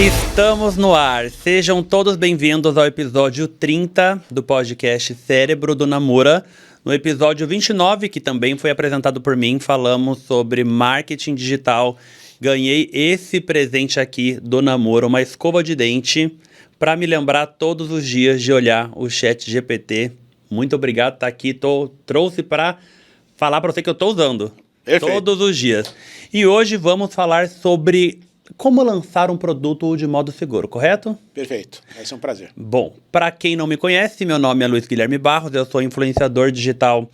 Estamos no ar. Sejam todos bem-vindos ao episódio 30 do podcast Cérebro do Namura. No episódio 29, que também foi apresentado por mim, falamos sobre marketing digital. Ganhei esse presente aqui do Namura, uma escova de dente, para me lembrar todos os dias de olhar o ChatGPT. Muito obrigado, tá aqui. Trouxe para falar para você que eu estou usando. Perfeito. Todos os dias. E hoje vamos falar sobre como lançar um produto de modo seguro, correto? Perfeito, vai ser um prazer. Bom, para quem não me conhece, meu nome é Luiz Guilherme Barros, eu sou influenciador digital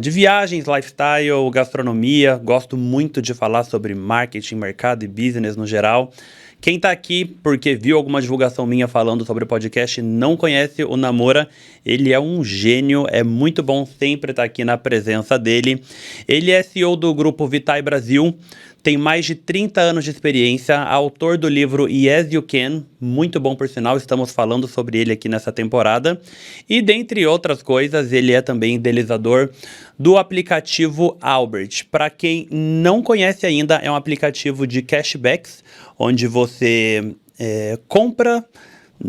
de viagens, lifestyle, gastronomia, gosto muito de falar sobre marketing, mercado e business no geral. Quem tá aqui porque viu alguma divulgação minha falando sobre o podcast não conhece o Namura, ele é um gênio, é muito bom sempre estar aqui na presença dele. Ele é CEO do grupo Vitae Brasil, tem mais de 30 anos de experiência, autor do livro Yes You Can, muito bom por sinal, estamos falando sobre ele aqui nessa temporada. E dentre outras coisas, ele é também idealizador do aplicativo Albert. Para quem não conhece ainda, é um aplicativo de cashbacks, onde você compra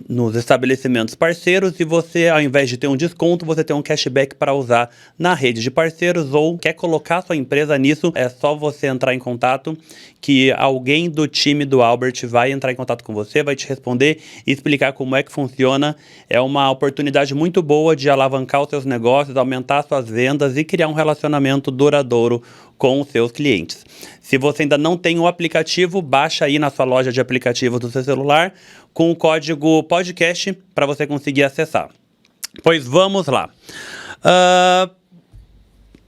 nos estabelecimentos parceiros e você, ao invés de ter um desconto, você tem um cashback para usar na rede de parceiros, ou quer colocar sua empresa nisso, é só você entrar em contato que alguém do time do Albert vai entrar em contato com você, vai te responder e explicar como é que funciona. É uma oportunidade muito boa de alavancar os seus negócios, aumentar suas vendas e criar um relacionamento duradouro com os seus clientes. Se você ainda não tem o aplicativo, baixa aí na sua loja de aplicativos do seu celular com o código podcast para você conseguir acessar. Pois vamos lá.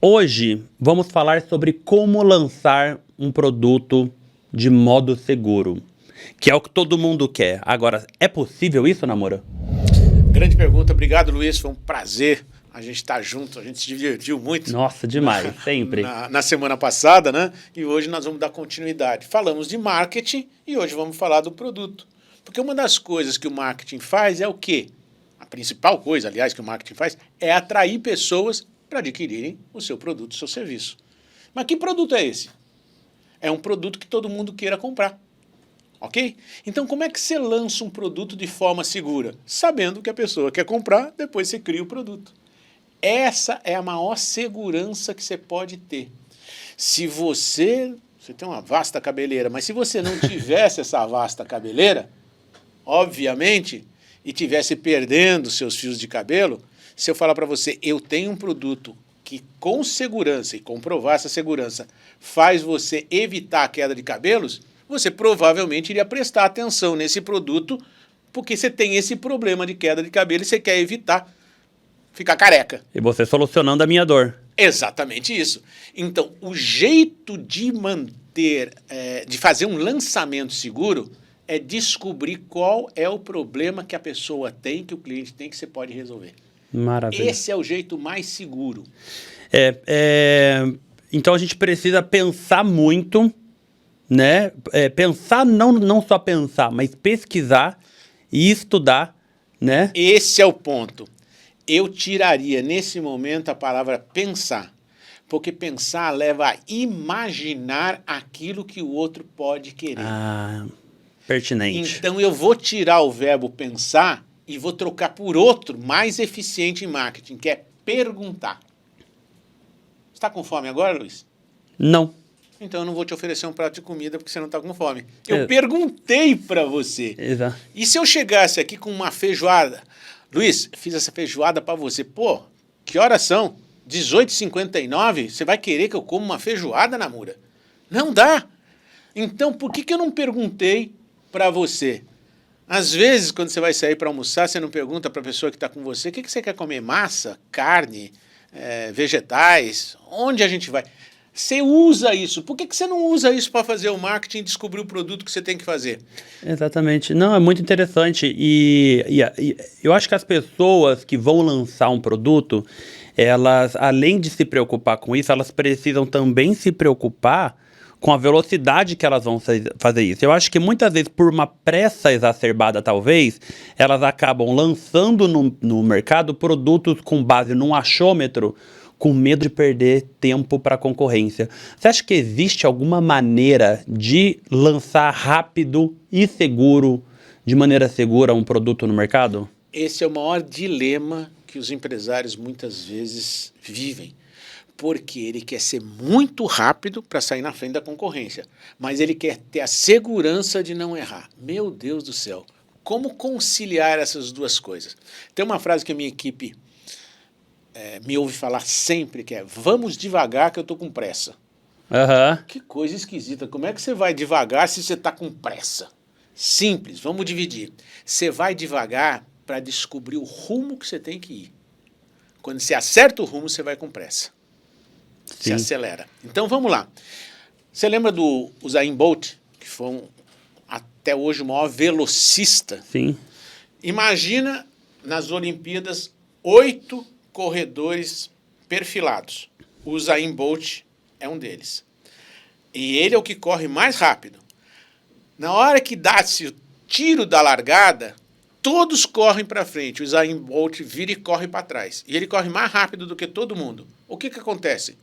Hoje vamos falar sobre como lançar um produto de modo seguro, que é o que todo mundo quer. Agora, é possível isso, Namura? Grande pergunta, obrigado, Luiz, foi um prazer a gente estar junto, a gente se divertiu muito. Nossa, demais, sempre. Na semana passada, né? E hoje nós vamos dar continuidade. Falamos de marketing e hoje vamos falar do produto. Porque uma das coisas que o marketing faz é o quê? A principal coisa, aliás, que o marketing faz é atrair pessoas para adquirirem o seu produto, o seu serviço. Mas que produto é esse? É um produto que todo mundo queira comprar. Ok? Então, como é que você lança um produto de forma segura? Sabendo que a pessoa quer comprar, depois você cria o produto. Essa é a maior segurança que você pode ter. Se você tem uma vasta cabeleira, mas se você não tivesse essa vasta cabeleira, obviamente, e tivesse perdendo seus fios de cabelo, se eu falar para você, eu tenho um produto que com segurança, e comprovar essa segurança, faz você evitar a queda de cabelos, você provavelmente iria prestar atenção nesse produto, porque você tem esse problema de queda de cabelo e você quer evitar ficar careca. E você solucionando a minha dor. Exatamente isso. Então, o jeito de manter, de fazer um lançamento seguro é descobrir qual é o problema que a pessoa tem, que o cliente tem, que você pode resolver. Maravilha. Esse é o jeito mais seguro. Então a gente precisa pensar muito, né? Pensar, não só pensar, mas pesquisar e estudar, né? Esse é o ponto. Eu tiraria nesse momento a palavra pensar, porque pensar leva a imaginar aquilo que o outro pode querer. Pertinente. Então eu vou tirar o verbo pensar e vou trocar por outro mais eficiente em marketing, que é perguntar. Está com fome agora, Luiz? Não. Então eu não vou te oferecer um prato de comida porque você não está com fome. Eu perguntei para você. Exato. E se eu chegasse aqui com uma feijoada? Luiz, fiz essa feijoada para você. Pô, que horas são? 18h59? Você vai querer que eu coma uma feijoada, Namura? Não dá. Então, por que eu não perguntei para você? Às vezes, quando você vai sair para almoçar, você não pergunta para a pessoa que está com você, o que você quer comer? Massa, carne, vegetais? Onde a gente vai? Você usa isso. Por que você não usa isso para fazer o marketing e descobrir o produto que você tem que fazer? Exatamente. Não, é muito interessante. E eu acho que as pessoas que vão lançar um produto, elas, além de se preocupar com isso, elas precisam também se preocupar com a velocidade que elas vão fazer isso. Eu acho que muitas vezes, por uma pressa exacerbada talvez, elas acabam lançando no mercado produtos com base num achômetro, com medo de perder tempo para a concorrência. Você acha que existe alguma maneira de lançar rápido e seguro, de maneira segura, um produto no mercado? Esse é o maior dilema que os empresários muitas vezes vivem. Porque ele quer ser muito rápido para sair na frente da concorrência, mas ele quer ter a segurança de não errar. Meu Deus do céu, como conciliar essas duas coisas? Tem uma frase que a minha equipe me ouve falar sempre, que é: vamos devagar que eu estou com pressa. Que coisa esquisita, como é que você vai devagar se você está com pressa? Simples, vamos dividir. Você vai devagar para descobrir o rumo que você tem que ir. Quando você acerta o rumo, você vai com pressa. Se acelera. Então vamos lá. Você lembra do Usain Bolt, que foi até hoje o maior velocista? Sim. Imagina nas Olimpíadas 8 corredores perfilados. O Usain Bolt é um deles. E ele é o que corre mais rápido. Na hora que dá-se o tiro da largada, todos correm para frente. O Usain Bolt vira e corre para trás. E ele corre mais rápido do que todo mundo. O que acontece?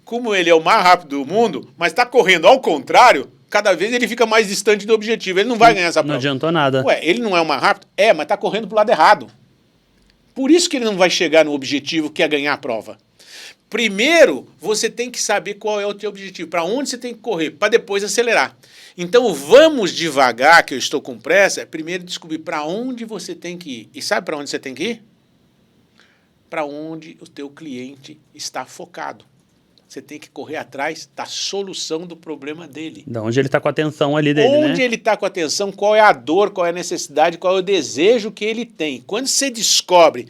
Como ele é o mais rápido do mundo, mas está correndo ao contrário, cada vez ele fica mais distante do objetivo. Ele não vai ganhar essa prova. Não adiantou nada. Ué, ele não é o mais rápido? É, mas está correndo para o lado errado. Por isso que ele não vai chegar no objetivo que é ganhar a prova. Primeiro, você tem que saber qual é o teu objetivo, para onde você tem que correr, para depois acelerar. Então, vamos devagar, que eu estou com pressa, é primeiro descobrir para onde você tem que ir. E sabe para onde você tem que ir? Para onde o teu cliente está focado. Você tem que correr atrás da solução do problema dele. De onde ele está com a atenção ali dele, né? Onde ele está com a atenção, qual é a dor, qual é a necessidade, qual é o desejo que ele tem. Quando você descobre,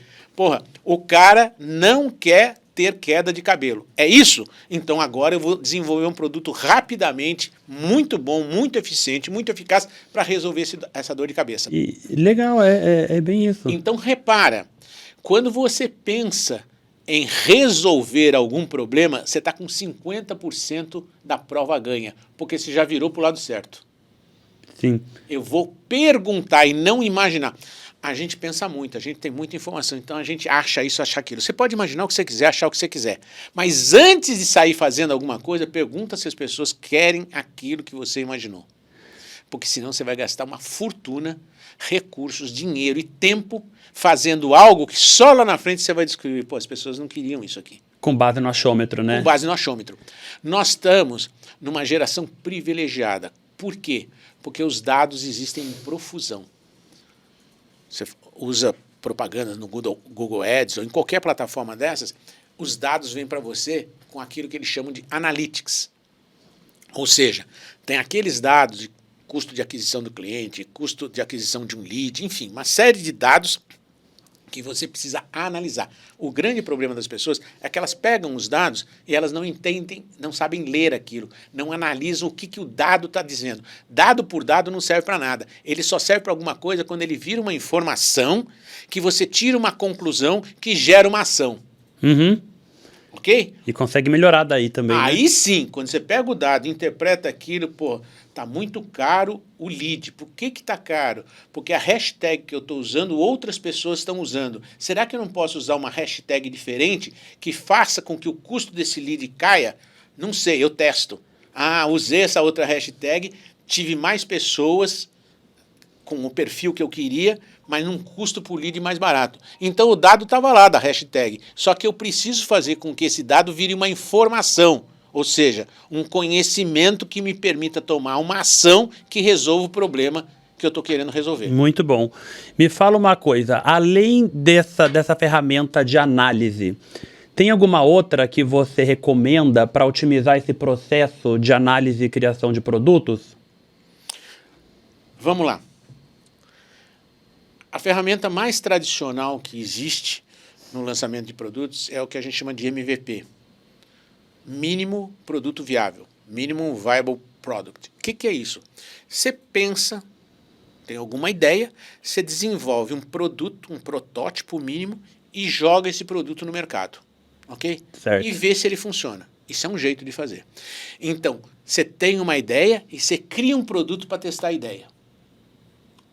o cara não quer ter queda de cabelo. É isso? Então agora eu vou desenvolver um produto rapidamente, muito bom, muito eficiente, muito eficaz para resolver essa dor de cabeça. E legal, é bem isso. Então repara, quando você pensa em resolver algum problema, você está com 50% da prova ganha, porque você já virou para o lado certo. Sim. Eu vou perguntar e não imaginar. A gente pensa muito, a gente tem muita informação, então a gente acha isso, acha aquilo. Você pode imaginar o que você quiser, achar o que você quiser. Mas antes de sair fazendo alguma coisa, pergunta se as pessoas querem aquilo que você imaginou. Porque senão você vai gastar uma fortuna, recursos, dinheiro e tempo fazendo algo que só lá na frente você vai descobrir, as pessoas não queriam isso aqui. Com base no achômetro, né? Com base no achômetro. Nós estamos numa geração privilegiada. Por quê? Porque os dados existem em profusão. Você usa propaganda no Google Ads ou em qualquer plataforma dessas, os dados vêm para você com aquilo que eles chamam de analytics. Ou seja, tem aqueles dados de custo de aquisição do cliente, custo de aquisição de um lead, enfim, uma série de dados que você precisa analisar. O grande problema das pessoas é que elas pegam os dados e elas não entendem, não sabem ler aquilo, não analisam o que o dado está dizendo. Dado por dado não serve para nada. Ele só serve para alguma coisa quando ele vira uma informação que você tira uma conclusão que gera uma ação. Uhum. Ok? E consegue melhorar daí também. Aí, né? Sim, quando você pega o dado e interpreta aquilo, tá muito caro o lead. Por que tá caro? Porque a hashtag que eu estou usando, outras pessoas estão usando. Será que eu não posso usar uma hashtag diferente que faça com que o custo desse lead caia? Não sei, eu testo. Usei essa outra hashtag, tive mais pessoas com o perfil que eu queria, mas num custo por lead mais barato. Então o dado estava lá da hashtag, só que eu preciso fazer com que esse dado vire uma informação, ou seja, um conhecimento que me permita tomar uma ação que resolva o problema que eu estou querendo resolver. Muito bom. Me fala uma coisa, além dessa ferramenta de análise, tem alguma outra que você recomenda para otimizar esse processo de análise e criação de produtos? Vamos lá. A ferramenta mais tradicional que existe no lançamento de produtos é o que a gente chama de MVP. Mínimo produto viável. Minimum Viable Product. O que é isso? Você pensa, tem alguma ideia, você desenvolve um produto, um protótipo mínimo e joga esse produto no mercado. Ok? Certo. E vê se ele funciona. Isso é um jeito de fazer. Então, você tem uma ideia e você cria um produto para testar a ideia.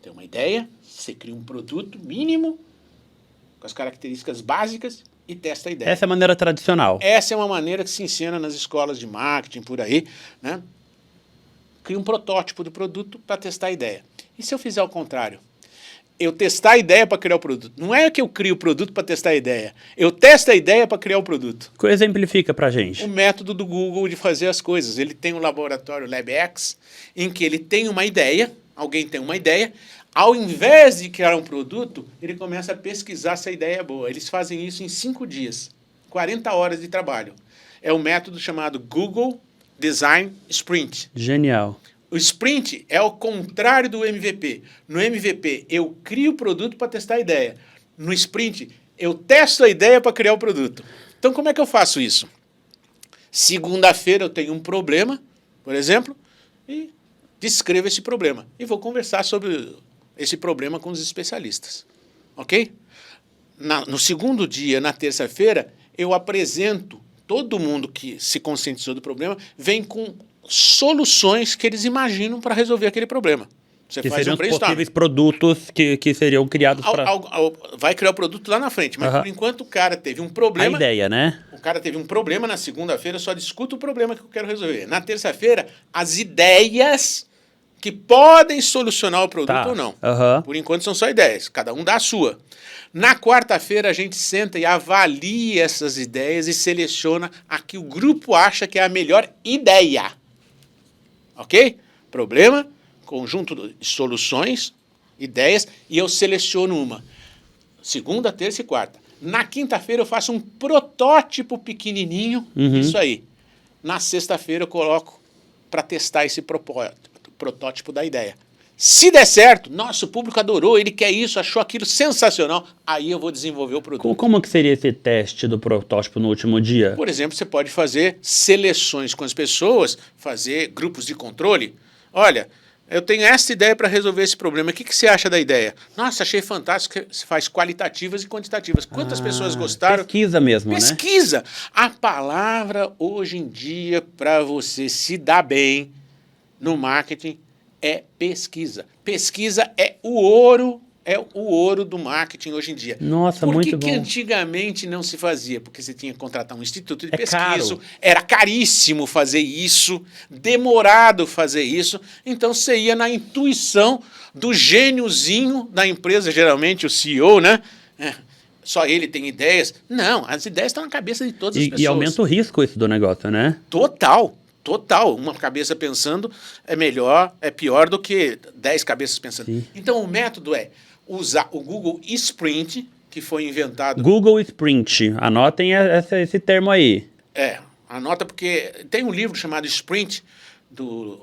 Tem uma ideia, você cria um produto mínimo, com as características básicas, e testa a ideia. Essa é a maneira tradicional. Essa é uma maneira que se ensina nas escolas de marketing, por aí, né? Cria um protótipo do produto para testar a ideia. E se eu fizer o contrário? Eu testar a ideia para criar o produto. Não é que eu crio o produto para testar a ideia. Eu testo a ideia para criar o produto. Exemplifica pra gente. O método do Google de fazer as coisas. Ele tem um laboratório LabX, em que ele tem uma ideia, alguém tem uma ideia, ao invés de criar um produto, ele começa a pesquisar se a ideia é boa. Eles fazem isso em 5 dias, 40 horas de trabalho. É um método chamado Google Design Sprint. Genial. O sprint é o contrário do MVP. No MVP, eu crio o produto para testar a ideia. No sprint, eu testo a ideia para criar o produto. Então, como é que eu faço isso? Segunda-feira eu tenho um problema, por exemplo, e descrevo esse problema. E vou conversar sobre esse problema com os especialistas. Ok? No segundo dia, na terça-feira, eu apresento todo mundo que se conscientizou do problema, vem com soluções que eles imaginam para resolver aquele problema. Você que faz seriam um os brainstorm. possíveis produtos que seriam criados para... Vai criar o produto lá na frente, mas por enquanto o cara teve um problema... A ideia, né? O cara teve um problema na segunda-feira, eu só discuto o problema que eu quero resolver. Na terça-feira, as ideias que podem solucionar o produto ou não. Por enquanto são só ideias, cada um dá a sua. Na quarta-feira a gente senta e avalia essas ideias e seleciona a que o grupo acha que é a melhor ideia. Ok? Problema, conjunto de soluções, ideias, e eu seleciono uma. Segunda, terça e quarta. Na quinta-feira eu faço um protótipo pequenininho, isso aí. Na sexta-feira eu coloco para testar esse protótipo da ideia. Se der certo, nossa, o público adorou, ele quer isso, achou aquilo sensacional, aí eu vou desenvolver o produto. Como que seria esse teste do protótipo no último dia? Por exemplo, você pode fazer seleções com as pessoas, fazer grupos de controle. Olha, eu tenho essa ideia para resolver esse problema, o que você acha da ideia? Nossa, achei fantástico, você faz qualitativas e quantitativas. Quantas pessoas gostaram? Pesquisa mesmo, Pesquisa. A palavra hoje em dia para você se dar bem no marketing é pesquisa. Pesquisa é o ouro do marketing hoje em dia. Nossa, muito bom. Por que antigamente não se fazia? Porque você tinha que contratar um instituto de pesquisa, caro. era caríssimo fazer isso, demorado fazer isso, então você ia na intuição do gêniozinho da empresa, geralmente o CEO, né? Só ele tem ideias. Não, as ideias estão na cabeça de todas as pessoas. E aumenta o risco isso do negócio, né? Total. Uma cabeça pensando é melhor, é pior do que 10 cabeças pensando. Sim. Então o método é usar o Google Sprint, que foi inventado... Google Sprint, anotem esse termo aí. Anota porque tem um livro chamado Sprint, do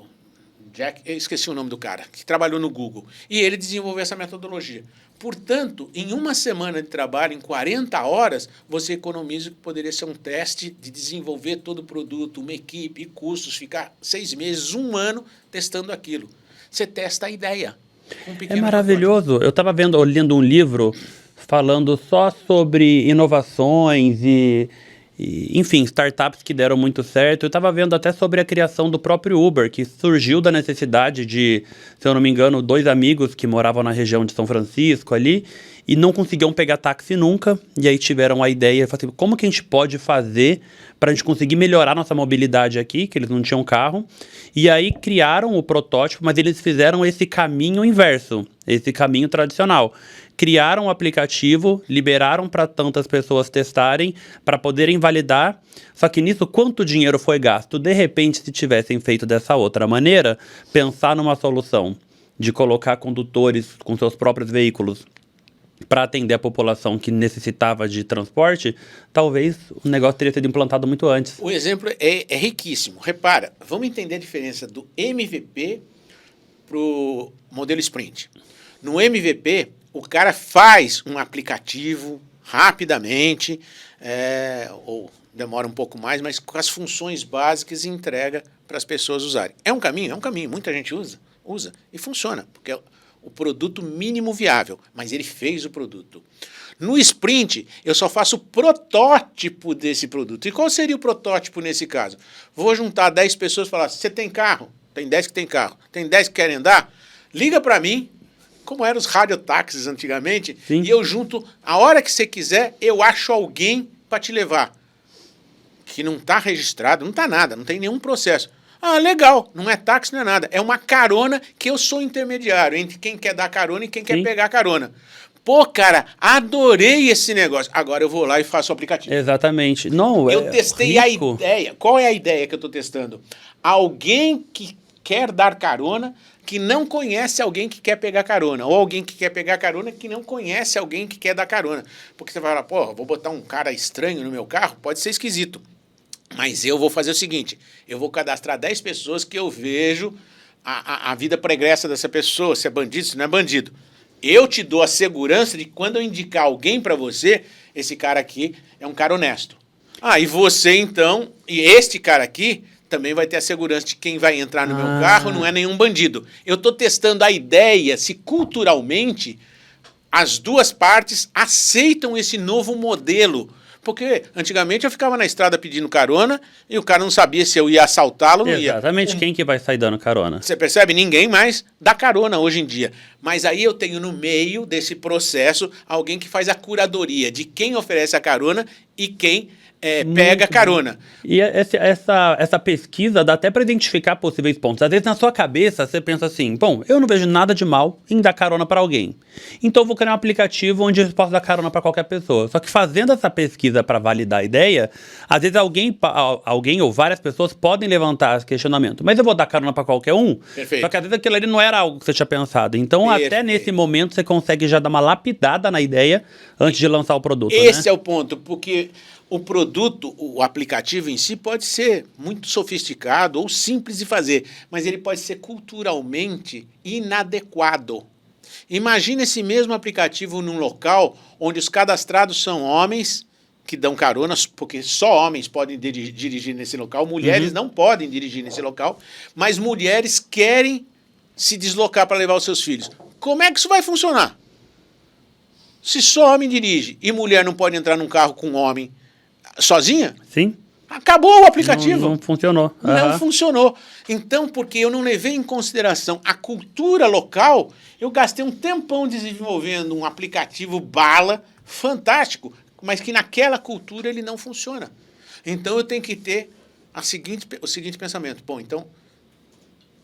Jack, eu esqueci o nome do cara, que trabalhou no Google, e ele desenvolveu essa metodologia. Portanto, em uma semana de trabalho, em 40 horas, você economiza o que poderia ser um teste de desenvolver todo o produto, uma equipe, custos, ficar 6 meses, 1 ano testando aquilo. Você testa a ideia. É maravilhoso. Eu estava lendo um livro falando só sobre inovações enfim, startups que deram muito certo. Eu estava vendo até sobre a criação do próprio Uber, que surgiu da necessidade de, se eu não me engano, 2 amigos que moravam na região de São Francisco ali e não conseguiam pegar táxi nunca. E aí tiveram a ideia, assim, como que a gente pode fazer para a gente conseguir melhorar nossa mobilidade aqui, que eles não tinham carro. E aí criaram o protótipo, mas eles fizeram esse caminho inverso, esse caminho tradicional. Criaram o aplicativo, liberaram para tantas pessoas testarem, para poderem validar. Só que nisso, quanto dinheiro foi gasto? De repente, se tivessem feito dessa outra maneira, pensar numa solução de colocar condutores com seus próprios veículos para atender a população que necessitava de transporte, talvez o negócio teria sido implantado muito antes. O exemplo é riquíssimo. Repara, vamos entender a diferença do MVP para o modelo Sprint. No MVP, o cara faz um aplicativo rapidamente, ou demora um pouco mais, mas com as funções básicas e entrega para as pessoas usarem. É um caminho, muita gente usa e funciona, porque é o produto mínimo viável, mas ele fez o produto. No Sprint, eu só faço o protótipo desse produto. E qual seria o protótipo nesse caso? Vou juntar 10 pessoas e falar, você tem carro? Tem 10 que tem carro. Tem 10 que querem andar? Liga para mim, como eram os radiotáxis antigamente, Sim. E eu junto, a hora que você quiser, eu acho alguém para te levar, que não está registrado, não está nada, não tem nenhum processo. Ah, legal, não é táxi, não é nada. É uma carona que eu sou intermediário entre quem quer dar carona e quem quer pegar carona. Pô, cara, adorei esse negócio. Agora eu vou lá e faço o aplicativo. Exatamente. Não, Eu testei rico. a ideia. Qual é a ideia que eu estou testando? Alguém que quer dar carona que não conhece alguém que quer pegar carona. Ou alguém que quer pegar carona que não conhece alguém que quer dar carona. Porque você vai falar, pô, vou botar um cara estranho no meu carro? Pode ser esquisito. Mas eu vou fazer o seguinte, eu vou cadastrar 10 pessoas que eu vejo a vida pregressa dessa pessoa, se é bandido, se não é bandido. Eu te dou a segurança de que quando eu indicar alguém para você, esse cara aqui é um cara honesto. Ah, e você então, e este cara aqui também vai ter a segurança de que quem vai entrar no meu carro não é nenhum bandido. Eu estou testando a ideia se culturalmente as duas partes aceitam esse novo modelo. Porque antigamente eu ficava na estrada pedindo carona e o cara não sabia se eu ia assaltá-lo ou não ia. Exatamente, quem que vai sair dando carona? Você percebe? Ninguém mais dá carona hoje em dia. Mas aí eu tenho no meio desse processo alguém que faz a curadoria de quem oferece a carona e quem pega a carona. E essa pesquisa dá até para identificar possíveis pontos. Às vezes na sua cabeça você pensa assim, bom, eu não vejo nada de mal em dar carona para alguém. Então eu vou criar um aplicativo onde eu posso dar carona para qualquer pessoa. Só que fazendo essa pesquisa para validar a ideia, às vezes alguém ou várias pessoas podem levantar esse questionamento. Mas eu vou dar carona para qualquer um? Perfeito. Só que às vezes aquilo ali não era algo que você tinha pensado. Então até nesse momento você consegue já dar uma lapidada na ideia antes de lançar o produto. Esse é o ponto, porque o produto, o aplicativo em si pode ser muito sofisticado ou simples de fazer, mas ele pode ser culturalmente inadequado. Imagina esse mesmo aplicativo num local onde os cadastrados são homens que dão caronas, porque só homens podem dirigir nesse local, mulheres não podem dirigir nesse local, mas mulheres querem se deslocar para levar os seus filhos. Como é que isso vai funcionar? Se só homem dirige e mulher não pode entrar num carro com homem sozinha? Sim. Acabou o aplicativo. Não funcionou. Não funcionou. Então, porque eu não levei em consideração a cultura local, eu gastei um tempão desenvolvendo um aplicativo bala, fantástico, mas que naquela cultura ele não funciona. Então eu tenho que ter o seguinte pensamento. Bom, então,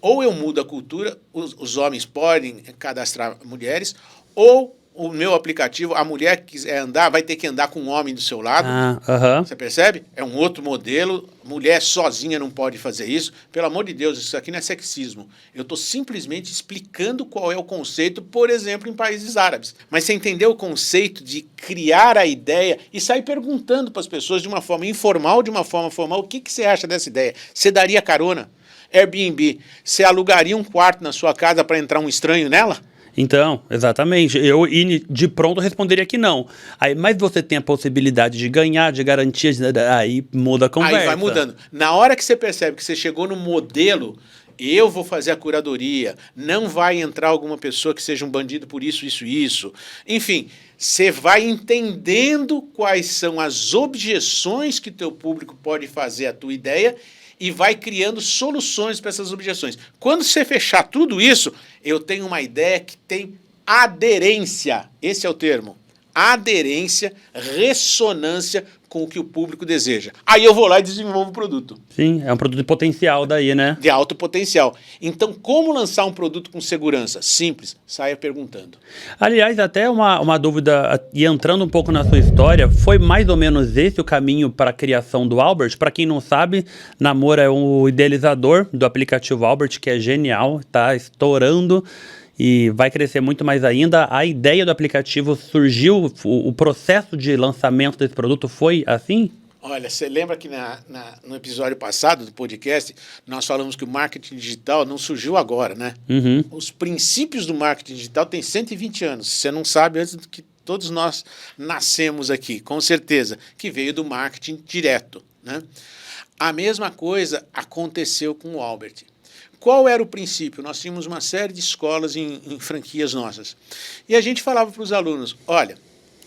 ou eu mudo a cultura, os homens podem cadastrar mulheres, ou o meu aplicativo, a mulher que quiser andar, vai ter que andar com um homem do seu lado. Você percebe? É um outro modelo. Mulher sozinha não pode fazer isso. Pelo amor de Deus, isso aqui não é sexismo. Eu estou simplesmente explicando qual é o conceito, por exemplo, em países árabes. Mas você entendeu o conceito de criar a ideia e sair perguntando para as pessoas de uma forma informal, de uma forma formal, o que você acha dessa ideia? Você daria carona? Airbnb, você alugaria um quarto na sua casa para entrar um estranho nela? Então, exatamente. Eu de pronto responderia que não. Aí, mas você tem a possibilidade de ganhar, de garantias, aí muda a conversa. Aí vai mudando. Na hora que você percebe que você chegou no modelo, eu vou fazer a curadoria, não vai entrar alguma pessoa que seja um bandido por isso, isso, isso. Enfim, você vai entendendo quais são as objeções que teu público pode fazer à tua ideia e vai criando soluções para essas objeções. Quando você fechar tudo isso, eu tenho uma ideia que tem aderência. Esse é o termo. Aderência, ressonância com o que o público deseja. Aí eu vou lá e desenvolvo o produto. Sim, é um produto de potencial daí, né? De alto potencial. Então, como lançar um produto com segurança? Simples, saia perguntando. Aliás, até uma dúvida, e entrando um pouco na sua história, foi mais ou menos esse o caminho para a criação do Albert? Para quem não sabe, Namor é o idealizador do aplicativo Albert, que é genial, tá estourando e vai crescer muito mais ainda. A ideia do aplicativo surgiu, o processo de lançamento desse produto foi assim? Olha, você lembra que no episódio passado do podcast, nós falamos que o marketing digital não surgiu agora, né? Os princípios do marketing digital têm 120 anos. Você não sabe antes do que todos nós nascemos aqui, com certeza, que veio do marketing direto, né? A mesma coisa aconteceu com o Albert. Qual era o princípio? Nós tínhamos uma série de escolas em franquias nossas. E a gente falava para os alunos, olha,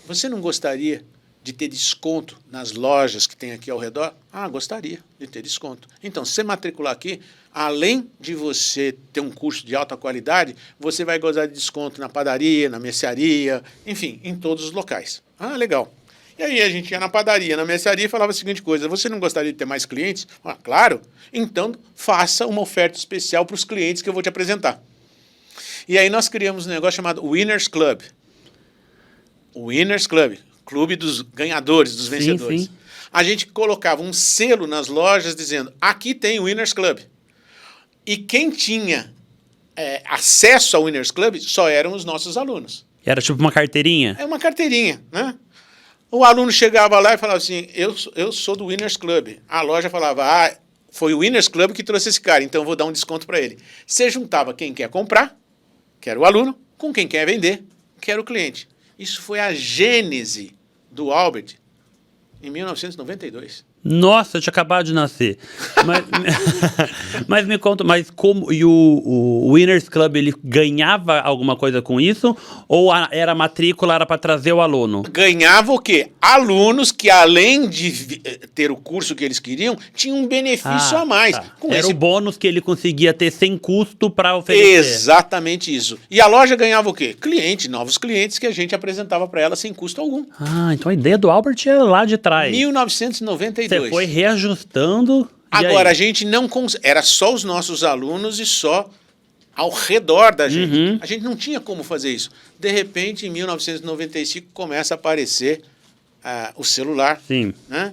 você não gostaria de ter desconto nas lojas que tem aqui ao redor? Ah, gostaria de ter desconto. Então, se você matricular aqui, além de você ter um curso de alta qualidade, você vai gozar de desconto na padaria, na mercearia, enfim, em todos os locais. Ah, legal. E aí a gente ia na padaria, na mercearia e falava a seguinte coisa: você não gostaria de ter mais clientes? Ah, claro. Então faça uma oferta especial para os clientes que eu vou te apresentar. E aí nós criamos um negócio chamado Winners Club. O Winners Club, clube dos ganhadores, dos vencedores. Sim. A gente colocava um selo nas lojas dizendo: aqui tem o Winners Club. E quem tinha acesso ao Winners Club só eram os nossos alunos. Era tipo uma carteirinha? É uma carteirinha, né? O aluno chegava lá e falava assim: eu sou do Winners Club. A loja falava: foi o Winners Club que trouxe esse cara, então eu vou dar um desconto para ele. Você juntava quem quer comprar, que era o aluno, com quem quer vender, que era o cliente. Isso foi a gênese do Albert em 1992. Nossa, eu tinha acabado de nascer. Mas me conta, mas como e o Winners Club, ele ganhava alguma coisa com isso? Ou era matrícula, era para trazer o aluno? Ganhava o quê? Alunos que, além de ter o curso que eles queriam, tinham um benefício a mais. Tá. Com Era esse... o bônus que ele conseguia ter sem custo para oferecer. Exatamente isso. E a loja ganhava o quê? Novos clientes que a gente apresentava para ela sem custo algum. Então a ideia do Albert é lá de trás. 1992. Você foi reajustando. Agora, a gente não... Era só os nossos alunos e só ao redor da gente. Uhum. A gente não tinha como fazer isso. De repente, em 1995, começa a aparecer o celular. Sim. Né?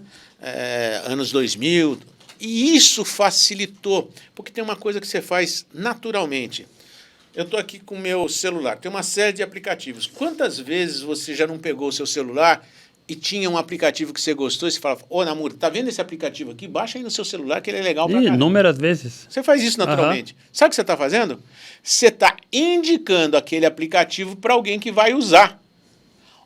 Anos 2000. E isso facilitou. Porque tem uma coisa que você faz naturalmente. Eu estou aqui com o meu celular. Tem uma série de aplicativos. Quantas vezes você já não pegou o seu celular e tinha um aplicativo que você gostou e você falava: ô, Namur, tá vendo esse aplicativo aqui? Baixa aí no seu celular que ele é legal pra caramba. Inúmeras vezes. Você faz isso naturalmente. Sabe o que você está fazendo? Você está indicando aquele aplicativo para alguém que vai usar.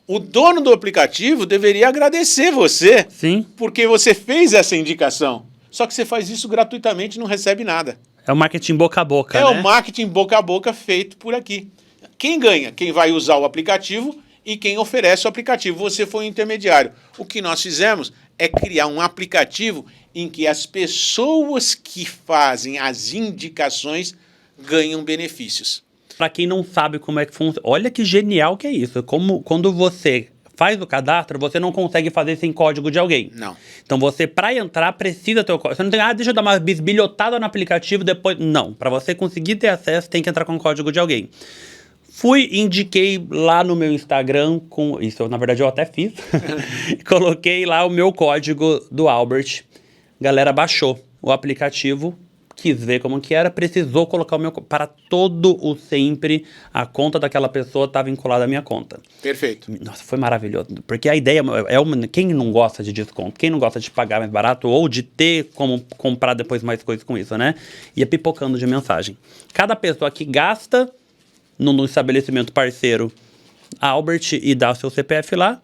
O dono do aplicativo deveria agradecer você. Sim. Porque você fez essa indicação. Só que você faz isso gratuitamente e não recebe nada. É o marketing boca a boca, né? É o marketing boca a boca feito por aqui. Quem ganha? Quem vai usar o aplicativo e quem oferece o aplicativo. Você foi o intermediário. O que nós fizemos é criar um aplicativo em que as pessoas que fazem as indicações ganham benefícios. Para quem não sabe como é que funciona, olha que genial que é isso. Quando você faz o cadastro, você não consegue fazer sem código de alguém. Não. Então você, para entrar, precisa ter o código. Você não tem, deixa eu dar uma bisbilhotada no aplicativo, depois... Não, para você conseguir ter acesso, tem que entrar com o código de alguém. Indiquei lá no meu Instagram, na verdade eu até fiz, coloquei lá o meu código do Albert. Galera baixou o aplicativo, quis ver como que era, precisou colocar o meu... Para todo o sempre, a conta daquela pessoa está vinculada à minha conta. Perfeito. Nossa, foi maravilhoso. Porque a ideia quem não gosta de desconto, quem não gosta de pagar mais barato ou de ter como comprar depois mais coisas com isso, né? Ia pipocando de mensagem. Cada pessoa que gasta num estabelecimento parceiro Albert e dá o seu CPF lá,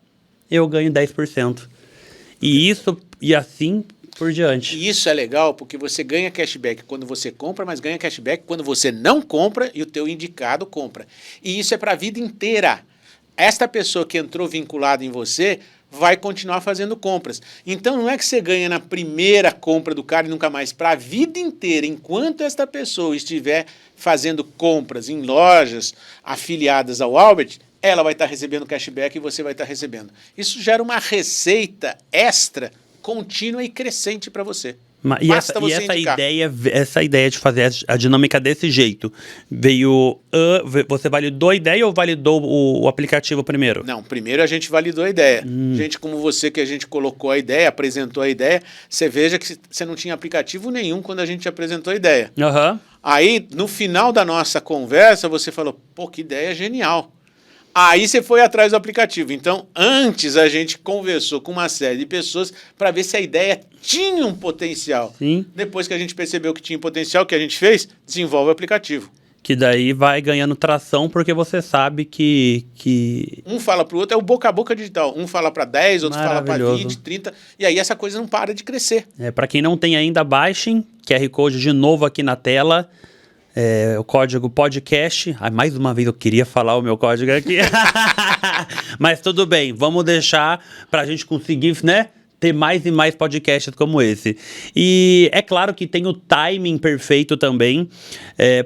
eu ganho 10%. E assim por diante. E isso é legal porque você ganha cashback quando você compra, mas ganha cashback quando você não compra e o teu indicado compra. E isso é para a vida inteira. Esta pessoa que entrou vinculada em você vai continuar fazendo compras. Então não é que você ganha na primeira compra do cara e nunca mais. Para a vida inteira, enquanto esta pessoa estiver fazendo compras em lojas afiliadas ao Albert, ela vai estar recebendo cashback e você vai estar recebendo. Isso gera uma receita extra, contínua e crescente para você. E essa ideia de fazer a dinâmica desse jeito, você validou a ideia ou validou o aplicativo primeiro? Não, primeiro a gente validou a ideia. Gente como você, que a gente colocou a ideia, apresentou a ideia, você veja que você não tinha aplicativo nenhum quando a gente apresentou a ideia. Uhum. Aí, no final da nossa conversa, você falou: pô, que ideia genial. Aí você foi atrás do aplicativo. Então, antes a gente conversou com uma série de pessoas para ver se a ideia tinha um potencial. Sim. Depois que a gente percebeu que tinha potencial, o que a gente fez? Desenvolve o aplicativo. Que daí vai ganhando tração porque você sabe que... Um fala para o outro, é o boca a boca digital. Um fala para 10, outro fala para 20, 30. E aí essa coisa não para de crescer. Para quem não tem ainda, baixem. QR Code de novo aqui na tela. O código podcast. Mais uma vez eu queria falar o meu código aqui. Mas tudo bem, vamos deixar pra gente conseguir, né? ter mais e mais podcasts como esse. E é claro que tem o timing perfeito também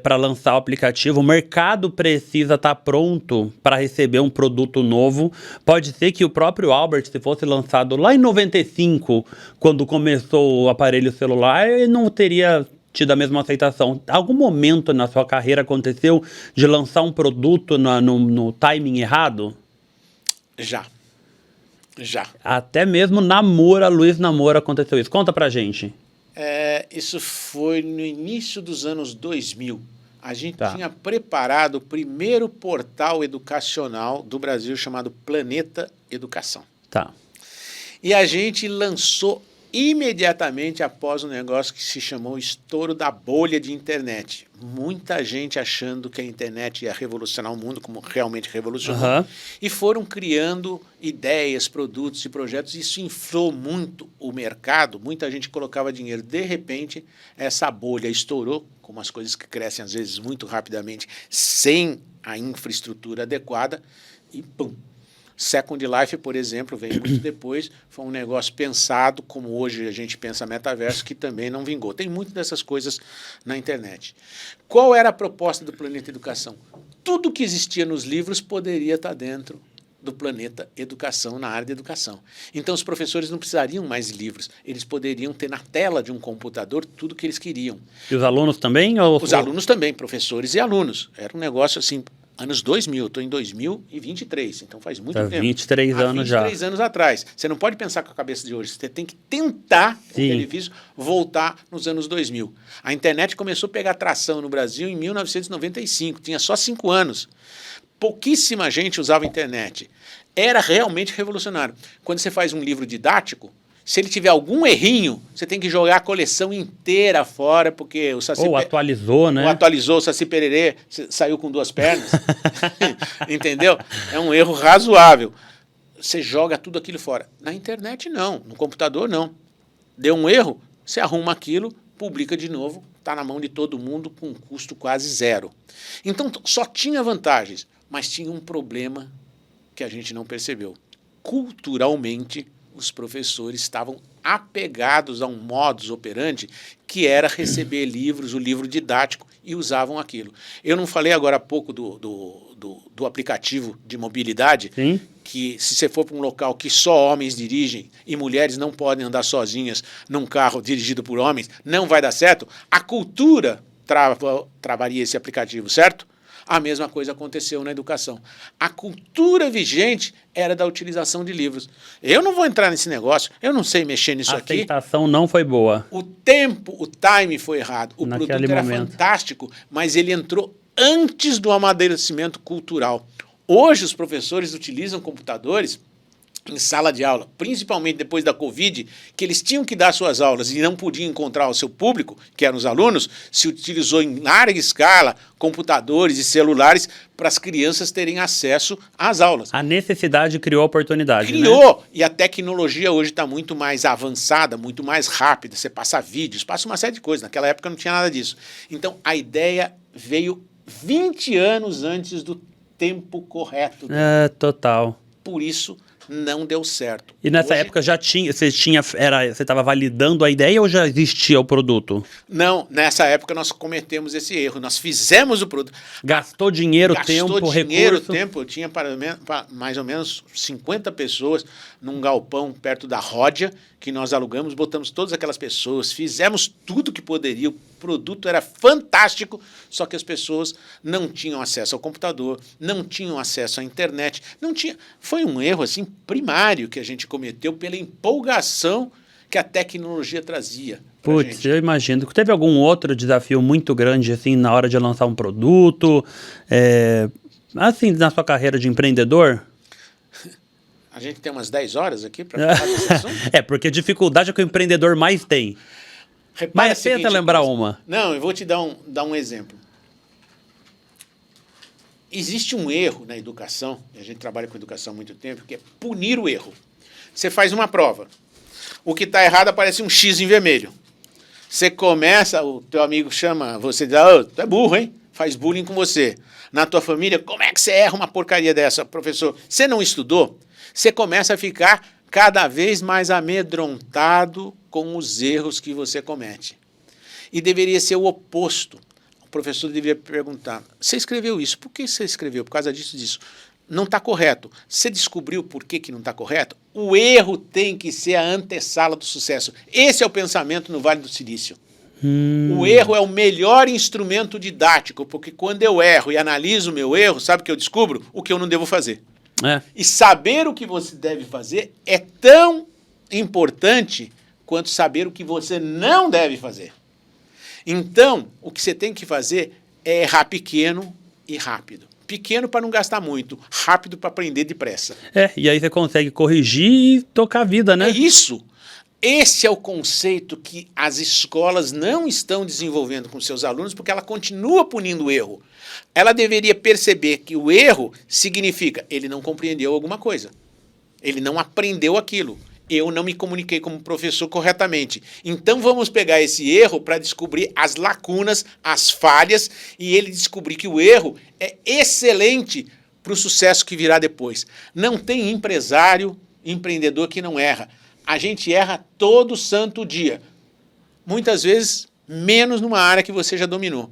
para lançar o aplicativo. O mercado precisa estar pronto para receber um produto novo. Pode ser que o próprio Albert, se fosse lançado lá em 95, quando começou o aparelho celular, ele não teria tido a mesma aceitação. Algum momento na sua carreira aconteceu de lançar um produto no timing errado? Já. Até mesmo Luiz Namoro aconteceu isso. Conta pra gente. Isso foi no início dos anos 2000. A gente tinha preparado o primeiro portal educacional do Brasil chamado Planeta Educação. Tá. E a gente lançou imediatamente após um negócio que se chamou estouro da bolha de internet. Muita gente achando que a internet ia revolucionar o mundo, como realmente revolucionou, e foram criando ideias, produtos e projetos. Isso inflou muito o mercado, muita gente colocava dinheiro. De repente, essa bolha estourou, como as coisas que crescem às vezes muito rapidamente, sem a infraestrutura adequada, e pum! Second Life, por exemplo, veio muito depois, foi um negócio pensado, como hoje a gente pensa metaverso, que também não vingou. Tem muitas dessas coisas na internet. Qual era a proposta do Planeta Educação? Tudo que existia nos livros poderia estar dentro do Planeta Educação, na área de educação. Então os professores não precisariam mais de livros, eles poderiam ter na tela de um computador tudo que eles queriam. E os alunos também? Os alunos também, professores e alunos. Era um negócio assim... Anos 2000, estou em 2023, então faz muito tempo. 23 anos já. 23 anos atrás. Você não pode pensar com a cabeça de hoje, você tem que tentar, o que é difícil, voltar nos anos 2000. A internet começou a pegar tração no Brasil em 1995, tinha só 5 anos. Pouquíssima gente usava a internet. Era realmente revolucionário. Quando você faz um livro didático, se ele tiver algum errinho, você tem que jogar a coleção inteira fora, porque o Saci... Ou atualizou, né? Ou atualizou, o Saci Pererê saiu com 2 pernas. Entendeu? É um erro razoável. Você joga tudo aquilo fora. Na internet, não. No computador, não. Deu um erro, você arruma aquilo, publica de novo, está na mão de todo mundo com um custo quase zero. Então, só tinha vantagens, mas tinha um problema que a gente não percebeu. Culturalmente, os professores estavam apegados a um modus operandi que era receber livros, o livro didático, e usavam aquilo. Eu não falei agora há pouco do aplicativo de mobilidade, que se você for para um local que só homens dirigem e mulheres não podem andar sozinhas num carro dirigido por homens, não vai dar certo. A cultura travaria esse aplicativo, certo? A mesma coisa aconteceu na educação. A cultura vigente era da utilização de livros. Eu não vou entrar nesse negócio, eu não sei mexer nisso aqui. A aceitação não foi boa. O timing foi errado. O produto era fantástico, mas ele entrou antes do amadurecimento cultural. Hoje os professores utilizam computadores em sala de aula, principalmente depois da Covid, que eles tinham que dar suas aulas e não podiam encontrar o seu público, que eram os alunos, se utilizou em larga escala computadores e celulares para as crianças terem acesso às aulas. A necessidade criou a oportunidade, Criou, né? E a tecnologia hoje está muito mais avançada, muito mais rápida, você passa vídeos, passa uma série de coisas, naquela época não tinha nada disso. Então a ideia veio 20 anos antes do tempo correto. Total. Por isso não deu certo. E nessa época já tinha, você estava validando a ideia ou já existia o produto? Não, nessa época nós cometemos esse erro, nós fizemos o produto. Gastou dinheiro, recurso. Eu tinha para mais ou menos 50 pessoas num galpão perto da Ródia, que nós alugamos, botamos todas aquelas pessoas, fizemos tudo que poderia, o produto era fantástico, só que as pessoas não tinham acesso ao computador, não tinham acesso à internet, foi um erro assim primário que a gente cometeu pela empolgação que a tecnologia trazia. Putz, eu imagino. Teve algum outro desafio muito grande assim na hora de lançar um produto, assim, na sua carreira de empreendedor? A gente tem umas 10 horas aqui para falar desse assunto? Porque dificuldade é que o empreendedor mais tem. Mas tenta lembrar uma. Não, eu vou te dar um exemplo. Existe um erro na educação, e a gente trabalha com educação há muito tempo, que é punir o erro. Você faz uma prova. O que está errado aparece um X em vermelho. Você começa, o teu amigo chama você e diz, tu é burro, hein? Faz bullying com você. Na tua família, como é que você erra uma porcaria dessa, professor? Você não estudou? Você começa a ficar cada vez mais amedrontado com os erros que você comete. E deveria ser o oposto. O professor deveria perguntar, você escreveu isso, por que você escreveu? Por causa disso. Não está correto. Você descobriu por que não está correto? O erro tem que ser a antessala do sucesso. Esse é o pensamento no Vale do Silício. O erro é o melhor instrumento didático, porque quando eu erro e analiso o meu erro, sabe o que eu descubro? O que eu não devo fazer. E saber o que você deve fazer é tão importante quanto saber o que você não deve fazer. Então, o que você tem que fazer é errar pequeno e rápido. Pequeno para não gastar muito, rápido para aprender depressa. E aí você consegue corrigir e tocar a vida, né? É isso. Esse é o conceito que as escolas não estão desenvolvendo com seus alunos, porque ela continua punindo o erro. Ela deveria perceber que o erro significa ele não compreendeu alguma coisa. Ele não aprendeu aquilo. Eu não me comuniquei como professor corretamente. Então vamos pegar esse erro para descobrir as lacunas, as falhas, e ele descobrir que o erro é excelente para o sucesso que virá depois. Não tem empresário, empreendedor que não erra. A gente erra todo santo dia. Muitas vezes, menos numa área que você já dominou.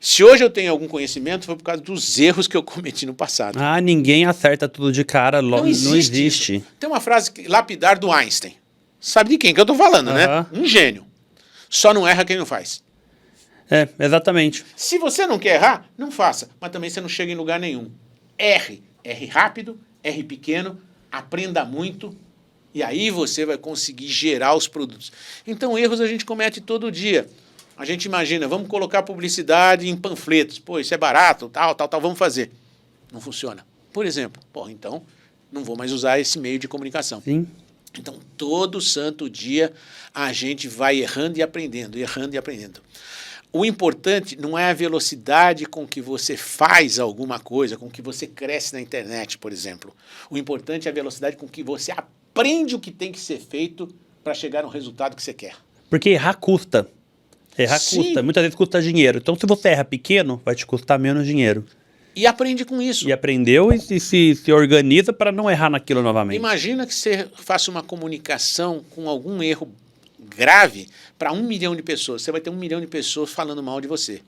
Se hoje eu tenho algum conhecimento, foi por causa dos erros que eu cometi no passado. Ninguém acerta tudo de cara, não existe. Isso. Tem uma frase lapidar do Einstein. Sabe de quem que eu estou falando, né? Um gênio. Só não erra quem não faz. Exatamente. Se você não quer errar, não faça. Mas também você não chega em lugar nenhum. Erre. Erre rápido, erre pequeno, aprenda muito. E aí você vai conseguir gerar os produtos. Então, erros a gente comete todo dia. A gente imagina, vamos colocar publicidade em panfletos. Pô, isso é barato, tal, vamos fazer. Não funciona. Por exemplo, então não vou mais usar esse meio de comunicação. Sim. Então, todo santo dia a gente vai errando e aprendendo, errando e aprendendo. O importante não é a velocidade com que você faz alguma coisa, com que você cresce na internet, por exemplo. O importante é a velocidade com que você aprende o que tem que ser feito para chegar no resultado que você quer. Porque errar custa. Custa. Muitas vezes custa dinheiro. Então, se você erra pequeno, vai te custar menos dinheiro. E aprende com isso. E aprendeu e se organiza para não errar naquilo novamente. Imagina que você faça uma comunicação com algum erro grave para 1 milhão de pessoas. Você vai ter 1 milhão de pessoas falando mal de você.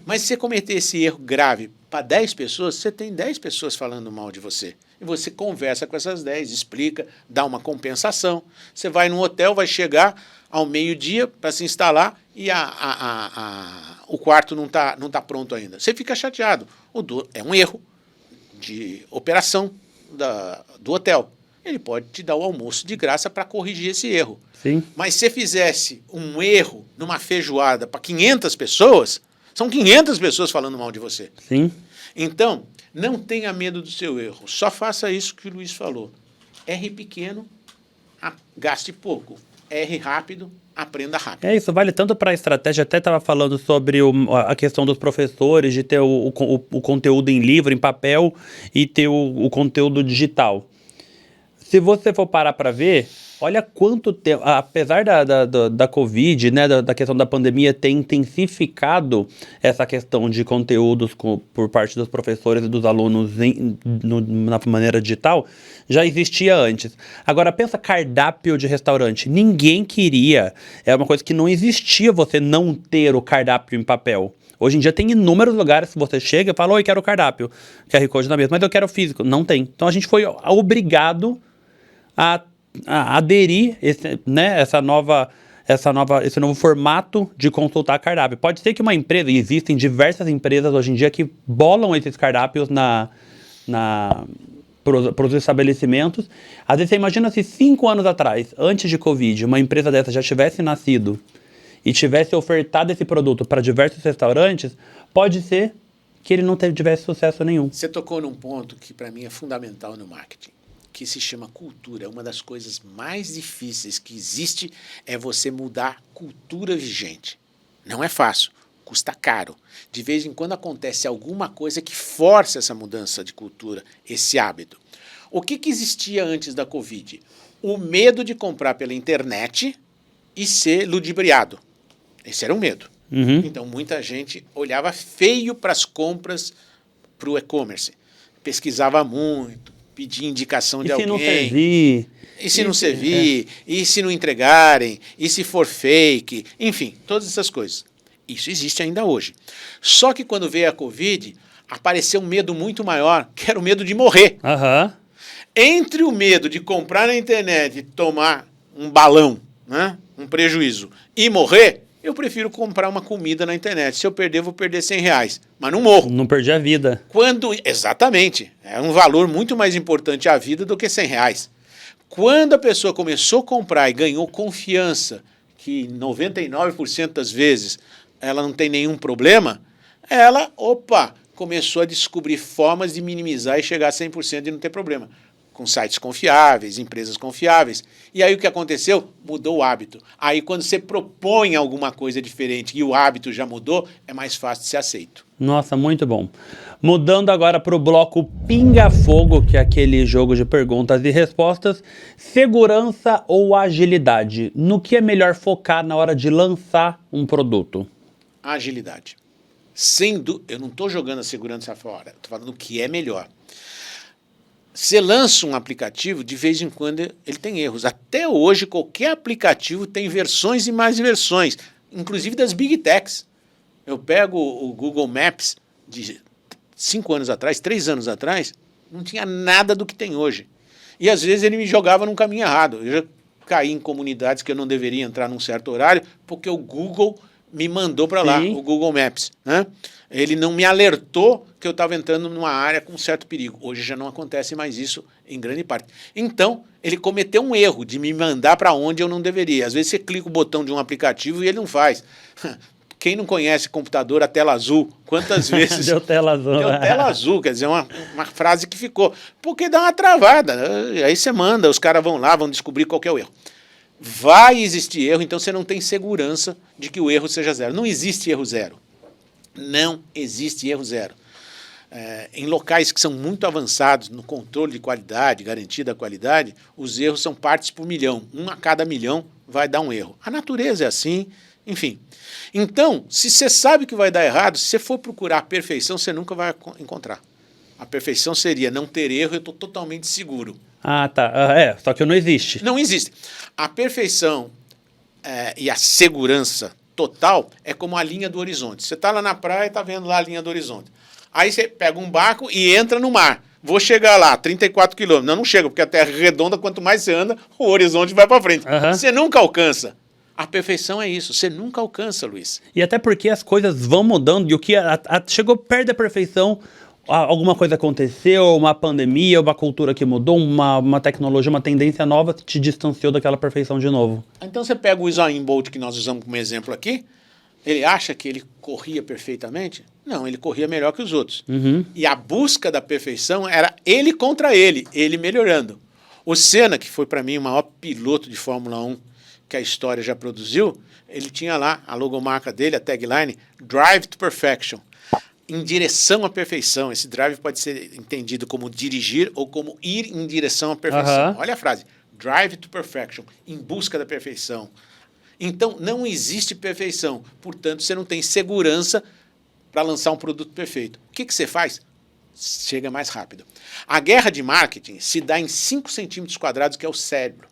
Mas se você cometer esse erro grave para 10 pessoas, você tem 10 pessoas falando mal de você. E você conversa com essas 10, explica, dá uma compensação. Você vai num hotel, vai chegar ao meio-dia para se instalar e o quarto não tá pronto ainda. Você fica chateado. É um erro de operação do hotel. Ele pode te dar o almoço de graça para corrigir esse erro. Sim. Mas se você fizesse um erro numa feijoada para 500 pessoas, são 500 pessoas falando mal de você. Sim. Então, não tenha medo do seu erro. Só faça isso que o Luiz falou. Erre pequeno, gaste pouco. Erre rápido, aprenda rápido. Isso vale tanto para a estratégia. Até estava falando sobre a questão dos professores, de ter o conteúdo em livro, em papel, e ter o conteúdo digital. Se você for parar para ver, olha quanto tempo, apesar da Covid, né, da questão da pandemia ter intensificado essa questão de conteúdos por parte dos professores e dos alunos na maneira digital, já existia antes. Agora, pensa cardápio de restaurante. Ninguém queria, é uma coisa que não existia você não ter o cardápio em papel. Hoje em dia tem inúmeros lugares que você chega e fala, oi, quero o cardápio, QR Code na mesa, mas eu quero físico. Não tem. Então a gente foi obrigado a aderir esse novo formato de consultar cardápio. Pode ser que uma empresa, e existem diversas empresas hoje em dia que bolam esses cardápios para os estabelecimentos. Às vezes você imagina se 5 anos atrás, antes de Covid, uma empresa dessa já tivesse nascido e tivesse ofertado esse produto para diversos restaurantes, pode ser que ele não tivesse sucesso nenhum. Você tocou num ponto que para mim é fundamental no marketing, que se chama cultura. Uma das coisas mais difíceis que existe é você mudar cultura vigente. Não é fácil, custa caro. De vez em quando acontece alguma coisa que força essa mudança de cultura, esse hábito. O que existia antes da Covid? O medo de comprar pela internet e ser ludibriado. Esse era o medo. Então muita gente olhava feio para as compras para o e-commerce. Pesquisava muito, pedir indicação E de se alguém. não servir? E se não servir? E se não entregarem? E se for fake? Enfim, todas essas coisas. Isso existe ainda hoje. Só que quando veio a Covid, apareceu um medo muito maior, que era o medo de morrer. Aham. Entre o medo de comprar na internet e tomar um balão, né, um prejuízo, e morrer, eu prefiro comprar uma comida na internet. Se eu perder, eu vou perder R$100, mas não morro. Não perdi a vida. Exatamente. É um valor muito mais importante à vida do que R$100. Quando a pessoa começou a comprar e ganhou confiança, que 99% das vezes ela não tem nenhum problema, ela, começou a descobrir formas de minimizar e chegar a 100% e não ter problema. Com sites confiáveis, empresas confiáveis. E aí o que aconteceu? Mudou o hábito. Aí quando você propõe alguma coisa diferente e o hábito já mudou, é mais fácil de ser aceito. Nossa, muito bom. Mudando agora para o bloco Pinga Fogo, que é aquele jogo de perguntas e respostas. Segurança ou agilidade? No que é melhor focar na hora de lançar um produto? Agilidade. Eu não estou jogando a segurança fora, estou falando o que é melhor. Você lança um aplicativo, de vez em quando ele tem erros. Até hoje, qualquer aplicativo tem versões e mais versões, inclusive das Big Techs. Eu pego o Google Maps de 5 anos atrás, 3 anos atrás, não tinha nada do que tem hoje. E às vezes ele me jogava num caminho errado. Eu já caí em comunidades que eu não deveria entrar num certo horário, porque o Google me mandou para lá, o Google Maps, né? Ele não me alertou que eu estava entrando numa área com certo perigo. Hoje já não acontece mais isso em grande parte. Então, ele cometeu um erro de me mandar para onde eu não deveria. Às vezes você clica o botão de um aplicativo e ele não faz. Quem não conhece computador, a tela azul, quantas vezes... Deu tela azul. Deu tela azul, quer dizer, uma frase que ficou. Porque dá uma travada, né? Aí você manda, os caras vão lá, vão descobrir qual que é o erro. Vai existir erro, então você não tem segurança de que o erro seja zero. Não existe erro zero. Não existe erro zero. Em locais que são muito avançados no controle de qualidade, garantia da qualidade, os erros são partes por milhão. 1 a cada milhão vai dar um erro. A natureza é assim, enfim. Então, se você sabe que vai dar errado, se você for procurar a perfeição, você nunca vai encontrar. A perfeição seria não ter erro, eu estou totalmente seguro. Ah, tá. Só que não existe. Não existe. A perfeição e a segurança total é como a linha do horizonte. Você está lá na praia e está vendo lá a linha do horizonte. Aí você pega um barco e entra no mar. Vou chegar lá, 34 quilômetros. Não chega, porque a terra é redonda, quanto mais você anda, o horizonte vai para frente. Uhum. Você nunca alcança. A perfeição é isso, você nunca alcança, Luiz. E até porque as coisas vão mudando e o que chegou perto da perfeição, alguma coisa aconteceu, uma pandemia, uma cultura que mudou, uma tecnologia, uma tendência nova te distanciou daquela perfeição de novo. Então você pega o Usain Bolt, que nós usamos como exemplo aqui, ele acha que ele corria perfeitamente? Não, ele corria melhor que os outros. Uhum. E a busca da perfeição era ele contra ele melhorando. O Senna, que foi para mim o maior piloto de Fórmula 1 que a história já produziu, ele tinha lá a logomarca dele, a tagline, Drive to Perfection. Em direção à perfeição. Esse drive pode ser entendido como dirigir ou como ir em direção à perfeição. Uhum. Olha a frase, Drive to Perfection, em busca da perfeição. Então, não existe perfeição. Portanto, você não tem segurança para lançar um produto perfeito. O que você faz? Chega mais rápido. A guerra de marketing se dá em 5 centímetros quadrados, que é o cérebro.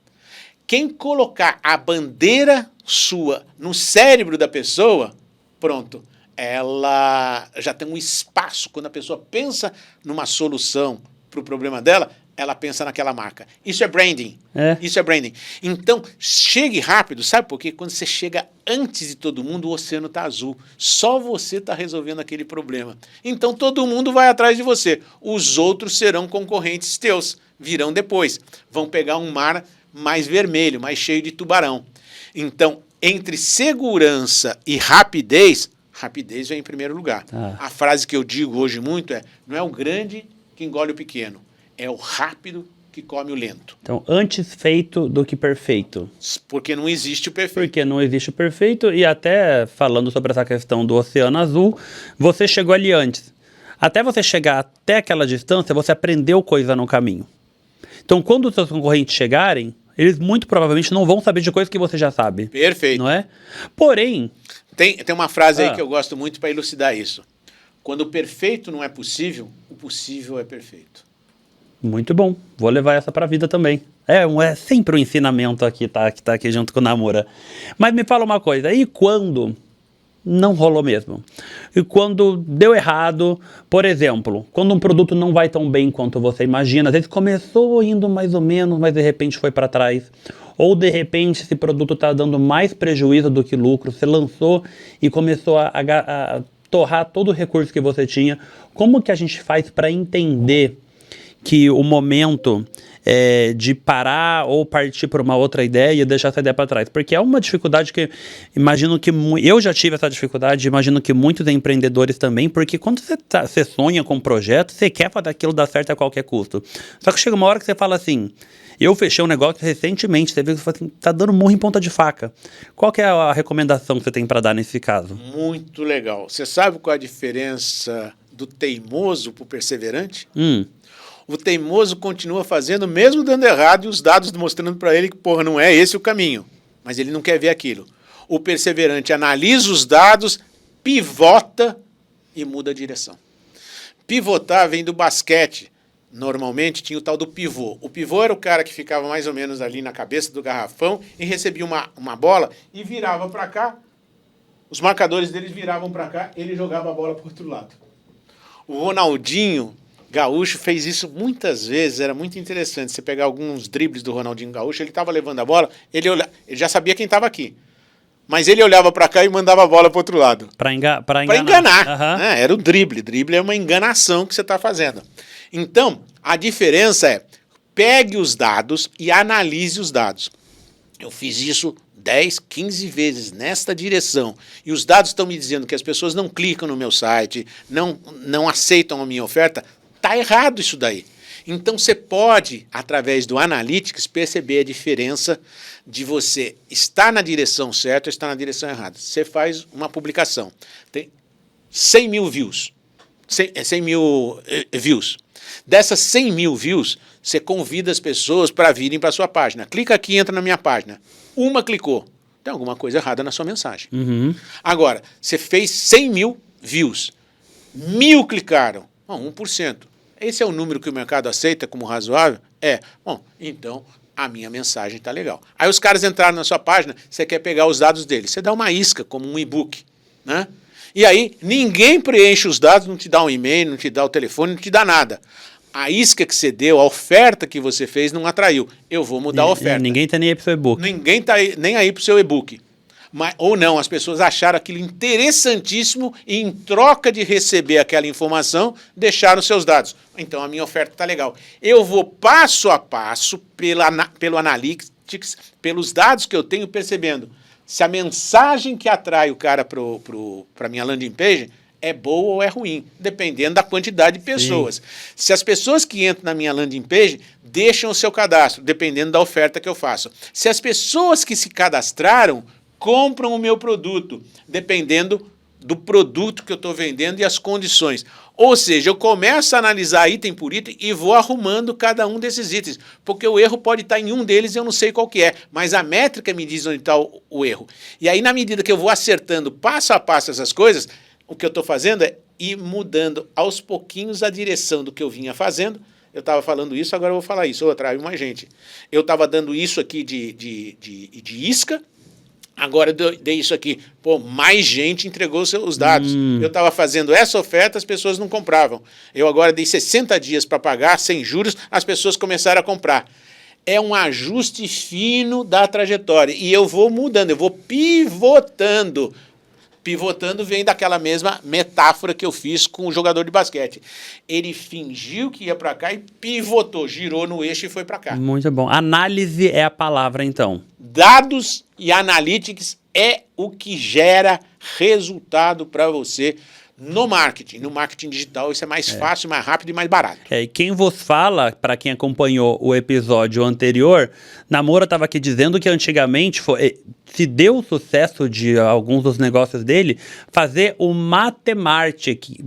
Quem colocar a bandeira sua no cérebro da pessoa, pronto, ela já tem um espaço. Quando a pessoa pensa numa solução para o problema dela, ela pensa naquela marca. Isso é branding. Isso é branding. Então, chegue rápido. Sabe por quê? Quando você chega antes de todo mundo, o oceano está azul. Só você está resolvendo aquele problema. Então, todo mundo vai atrás de você. Os outros serão concorrentes teus. Virão depois. Vão pegar um mar mais vermelho, mais cheio de tubarão. Então, entre segurança e rapidez, rapidez vem em primeiro lugar. A frase que eu digo hoje muito é, não é o grande que engole o pequeno, é o rápido que come o lento. Então, antes feito do que perfeito. Porque não existe o perfeito. Porque não existe o perfeito, e até falando sobre essa questão do oceano azul, você chegou ali antes. Até você chegar até aquela distância, você aprendeu coisa no caminho. Então, quando os seus concorrentes chegarem, eles muito provavelmente não vão saber de coisas que você já sabe. Perfeito. Não é? Porém... Tem uma frase aí que eu gosto muito para elucidar isso. Quando o perfeito não é possível, o possível é perfeito. Muito bom. Vou levar essa pra vida também. É sempre um ensinamento aqui, tá? Que tá aqui junto com o Namura. Mas me fala uma coisa, e quando não rolou mesmo? E quando deu errado, por exemplo, quando um produto não vai tão bem quanto você imagina, às vezes começou indo mais ou menos, mas de repente foi para trás. Ou de repente esse produto está dando mais prejuízo do que lucro, você lançou e começou a torrar todo o recurso que você tinha. Como que a gente faz para entender que o momento é de parar ou partir para uma outra ideia e deixar essa ideia para trás? Porque é uma dificuldade que imagino que eu já tive essa dificuldade, imagino que muitos empreendedores também, porque quando você sonha com um projeto, você quer fazer aquilo dar certo a qualquer custo. Só que chega uma hora que você fala assim, eu fechei um negócio recentemente, você viu que assim, tá dando murro em ponta de faca. Qual que é a recomendação que você tem para dar nesse caso? Muito legal. Você sabe qual é a diferença do teimoso para o perseverante? O teimoso continua fazendo, mesmo dando errado, e os dados mostrando para ele que, porra, não é esse o caminho. Mas ele não quer ver aquilo. O perseverante analisa os dados, pivota e muda a direção. Pivotar vem do basquete. Normalmente tinha o tal do pivô. O pivô era o cara que ficava mais ou menos ali na cabeça do garrafão e recebia uma bola e virava para cá. Os marcadores deles viravam para cá, ele jogava a bola para o outro lado. O Ronaldinho Gaúcho fez isso muitas vezes, era muito interessante. Você pegar alguns dribles do Ronaldinho Gaúcho, ele estava levando a bola, ele já sabia quem estava aqui. Mas ele olhava para cá e mandava a bola para o outro lado. Para enganar. Para enganar. Né? Era o drible. Drible é uma enganação que você está fazendo. Então, a diferença é, pegue os dados e analise os dados. Eu fiz isso 10, 15 vezes nesta direção. E os dados estão me dizendo que as pessoas não clicam no meu site, não aceitam a minha oferta. Está errado isso daí. Então você pode, através do Analytics, perceber a diferença de você estar na direção certa ou estar na direção errada. Você faz uma publicação, tem 100 mil views. 100 mil views. Dessas 100 mil views, você convida as pessoas para virem para a sua página. Clica aqui e entra na minha página. Uma clicou. Tem alguma coisa errada na sua mensagem. Agora, você fez 100 mil views. 1.000 clicaram. 1%. Esse é o número que o mercado aceita como razoável? Bom, então a minha mensagem está legal. Aí os caras entraram na sua página, você quer pegar os dados deles. Você dá uma isca, como um e-book, né? E aí ninguém preenche os dados, não te dá um e-mail, não te dá o telefone, não te dá nada. A isca que você deu, a oferta que você fez não atraiu. Eu vou mudar a oferta. Ninguém está nem aí para o seu e-book. Ninguém está nem aí para o seu e-book. Ou não, as pessoas acharam aquilo interessantíssimo e em troca de receber aquela informação, deixaram seus dados. Então a minha oferta está legal. Eu vou passo a passo pelo Analytics, pelos dados que eu tenho, percebendo se a mensagem que atrai o cara para a minha landing page é boa ou é ruim, dependendo da quantidade de pessoas. Sim. Se as pessoas que entram na minha landing page deixam o seu cadastro, dependendo da oferta que eu faço. Se as pessoas que se cadastraram compram o meu produto, dependendo do produto que eu estou vendendo e as condições. Ou seja, eu começo a analisar item por item e vou arrumando cada um desses itens, porque o erro pode estar em um deles e eu não sei qual que é, mas a métrica me diz onde está o erro. E aí, na medida que eu vou acertando passo a passo essas coisas, o que eu estou fazendo é ir mudando aos pouquinhos a direção do que eu vinha fazendo. Eu estava falando isso, agora eu vou falar isso, eu atraio mais gente. Eu estava dando isso aqui de isca, agora eu dei isso aqui, mais gente entregou os dados. Eu estava fazendo essa oferta, as pessoas não compravam. Eu agora dei 60 dias para pagar, sem juros, as pessoas começaram a comprar. É um ajuste fino da trajetória. E eu vou mudando, eu vou pivotando. Pivotando vem daquela mesma metáfora que eu fiz com o jogador de basquete. Ele fingiu que ia para cá e pivotou, girou no eixo e foi para cá. Muito bom. Análise é a palavra, então. Dados e analytics é o que gera resultado para você no marketing. No marketing digital isso é mais fácil, mais rápido e mais barato. E quem vos fala, para quem acompanhou o episódio anterior, Namura estava aqui dizendo que antigamente se deu o sucesso de alguns dos negócios dele fazer o matemarketing,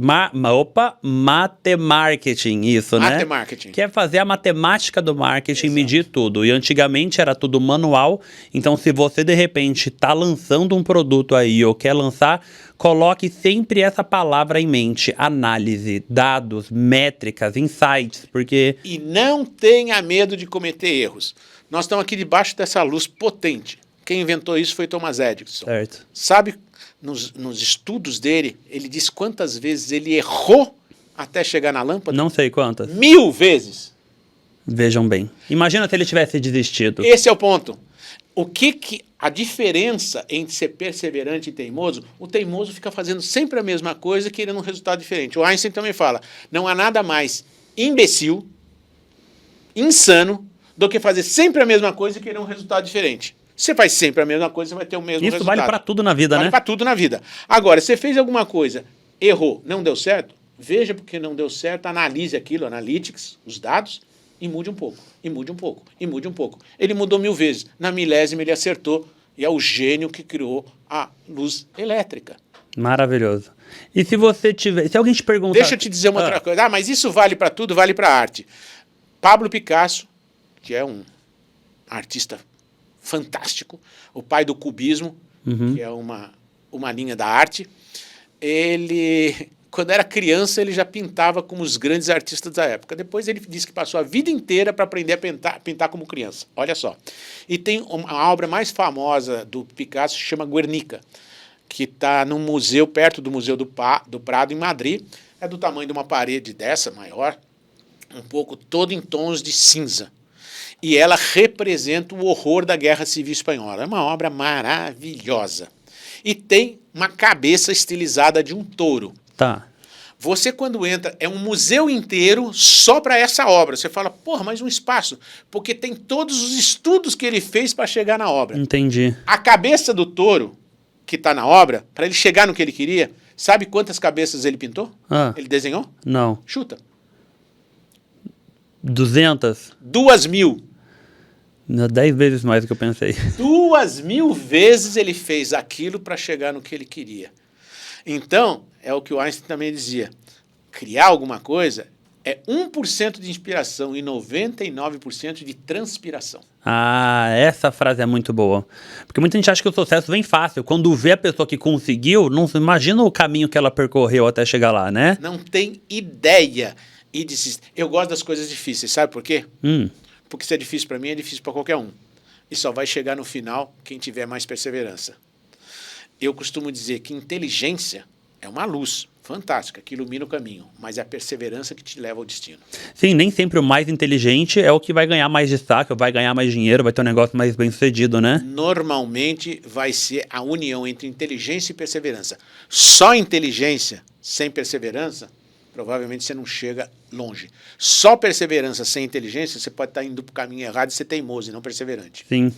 isso, né? Matemarketing. Que é fazer a matemática do marketing, medir tudo. E antigamente era tudo manual, então se você de repente está lançando um produto aí ou quer lançar, coloque sempre essa palavra palavra em mente: análise, dados, métricas, insights, porque... E não tenha medo de cometer erros. Nós estamos aqui debaixo dessa luz potente. Quem inventou isso foi Thomas Edison. Certo. Sabe, nos estudos dele, ele diz quantas vezes ele errou até chegar na lâmpada? Não sei quantas. 1000 vezes. Vejam bem. Imagina se ele tivesse desistido. Esse é o ponto. O que a diferença entre ser perseverante e teimoso? O teimoso fica fazendo sempre a mesma coisa, querendo um resultado diferente. O Einstein também fala, não há nada mais imbecil, insano, do que fazer sempre a mesma coisa e querer um resultado diferente. Você faz sempre a mesma coisa, você vai ter o mesmo resultado. Isso vale para tudo na vida, né? Vale para tudo na vida. Agora, você fez alguma coisa, errou, não deu certo, veja porque não deu certo, analise aquilo, analytics, os dados, e mude um pouco, e mude um pouco, e mude um pouco. Ele mudou 1000 vezes, na milésima ele acertou, e é o gênio que criou a luz elétrica. Maravilhoso. E se você tiver... Se alguém te perguntar... Deixa eu te dizer uma outra coisa. Ah, mas isso vale para tudo, vale para arte. Pablo Picasso, que é um artista fantástico, o pai do cubismo, que é uma linha da arte, ele, quando era criança, ele já pintava como os grandes artistas da época. Depois ele disse que passou a vida inteira para aprender a pintar como criança. Olha só. E tem a obra mais famosa do Picasso, se chama Guernica, que está num museu, perto do Museu do Prado, em Madrid. É do tamanho de uma parede dessa, maior, um pouco todo em tons de cinza. E ela representa o horror da Guerra Civil Espanhola. É uma obra maravilhosa. E tem uma cabeça estilizada de um touro. Tá. Você, quando entra, é um museu inteiro só para essa obra. Você fala, porra, mas um espaço. Porque tem todos os estudos que ele fez para chegar na obra. Entendi. A cabeça do touro, que está na obra, para ele chegar no que ele queria, sabe quantas cabeças ele pintou? Ele desenhou? Não. Chuta. 200? 2000. 10 vezes mais do que eu pensei. 2000 vezes ele fez aquilo para chegar no que ele queria. Então, é o que o Einstein também dizia, criar alguma coisa é 1% de inspiração e 99% de transpiração. Ah, essa frase é muito boa. Porque muita gente acha que o sucesso vem fácil. Quando vê a pessoa que conseguiu, não imagina o caminho que ela percorreu até chegar lá, né? Não tem ideia. E eu gosto das coisas difíceis, sabe por quê? Porque se é difícil para mim, é difícil para qualquer um. E só vai chegar no final quem tiver mais perseverança. Eu costumo dizer que inteligência é uma luz fantástica, que ilumina o caminho, mas é a perseverança que te leva ao destino. Sim, nem sempre o mais inteligente é o que vai ganhar mais destaque, vai ganhar mais dinheiro, vai ter um negócio mais bem sucedido, né? Normalmente vai ser a união entre inteligência e perseverança. Só inteligência sem perseverança, provavelmente você não chega longe. Só perseverança sem inteligência, você pode estar indo para o caminho errado e ser teimoso e não perseverante. Sim,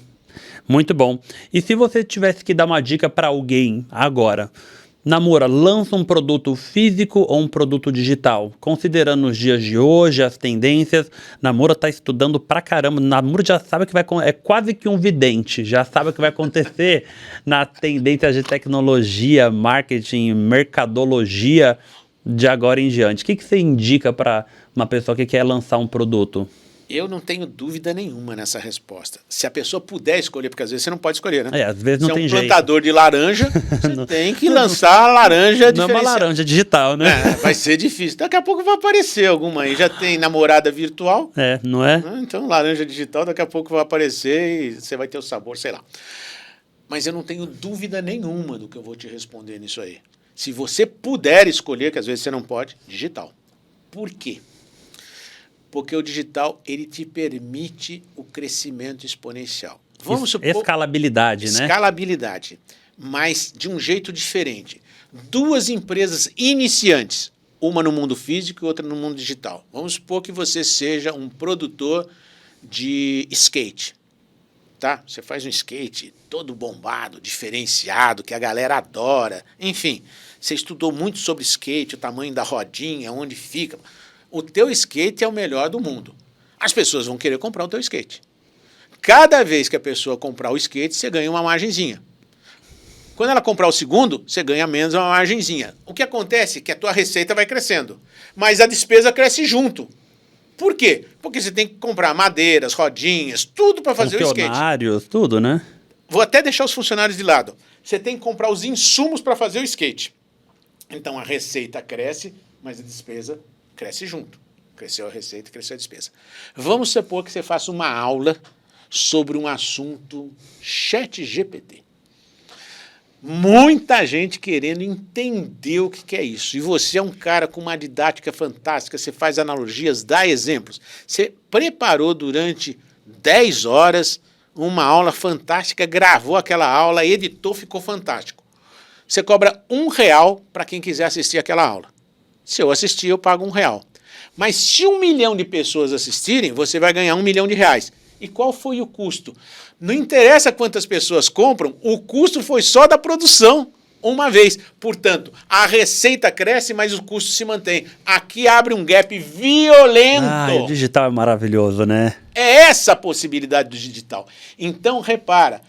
muito bom. E se você tivesse que dar uma dica para alguém agora... Namura, lança um produto físico ou um produto digital? Considerando os dias de hoje, as tendências, Namura está estudando pra caramba. Namura já sabe que é quase que um vidente, já sabe o que vai acontecer na tendência de tecnologia, marketing, mercadologia de agora em diante. O que você indica para uma pessoa que quer lançar um produto? Eu não tenho dúvida nenhuma nessa resposta. Se a pessoa puder escolher, porque às vezes você não pode escolher, né? Às vezes não tem jeito. Se é um plantador de laranja, você tem que lançar a laranja diferenciada. Não é uma laranja digital, né? Vai ser difícil. Daqui a pouco vai aparecer alguma aí. Já tem namorada virtual. Não é? Então, laranja digital, daqui a pouco vai aparecer e você vai ter o sabor, sei lá. Mas eu não tenho dúvida nenhuma do que eu vou te responder nisso aí. Se você puder escolher, que às vezes você não pode, digital. Por quê? Porque o digital, ele te permite o crescimento exponencial. Vamos supor... Escalabilidade, né? Escalabilidade, mas de um jeito diferente. 2 empresas iniciantes, uma no mundo físico e outra no mundo digital. Vamos supor que você seja um produtor de skate. Tá? Você faz um skate todo bombado, diferenciado, que a galera adora. Enfim, você estudou muito sobre skate, o tamanho da rodinha, onde fica... O teu skate é o melhor do mundo. As pessoas vão querer comprar o teu skate. Cada vez que a pessoa comprar o skate, você ganha uma margenzinha. Quando ela comprar o segundo, você ganha menos uma margenzinha. O que acontece é que a tua receita vai crescendo, mas a despesa cresce junto. Por quê? Porque você tem que comprar madeiras, rodinhas, tudo para fazer o skate. Funcionários, tudo, né? Vou até deixar os funcionários de lado. Você tem que comprar os insumos para fazer o skate. Então a receita cresce, mas a despesa cresce junto. Cresceu a receita, cresceu a despesa. Vamos supor que você faça uma aula sobre um assunto ChatGPT. Muita gente querendo entender o que é isso. E você é um cara com uma didática fantástica, você faz analogias, dá exemplos. Você preparou durante 10 horas uma aula fantástica, gravou aquela aula, editou, ficou fantástico. Você cobra R$1 para quem quiser assistir aquela aula. Se eu assistir, eu pago R$1. Mas se 1 milhão de pessoas assistirem, você vai ganhar R$1 milhão. E qual foi o custo? Não interessa quantas pessoas compram, o custo foi só da produção, uma vez. Portanto, a receita cresce, mas o custo se mantém. Aqui abre um gap violento. O digital é maravilhoso, né? É essa a possibilidade do digital. Então, repara,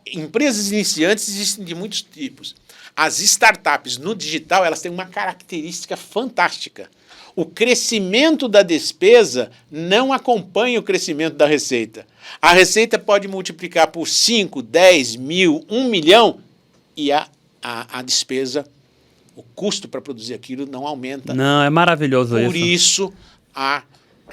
empresas iniciantes existem de muitos tipos. As startups no digital, elas têm uma característica fantástica. O crescimento da despesa não acompanha o crescimento da receita. A receita pode multiplicar por 5, 10 mil, 1 milhão e a despesa, o custo para produzir aquilo não aumenta. Não, é maravilhoso isso. Por isso, a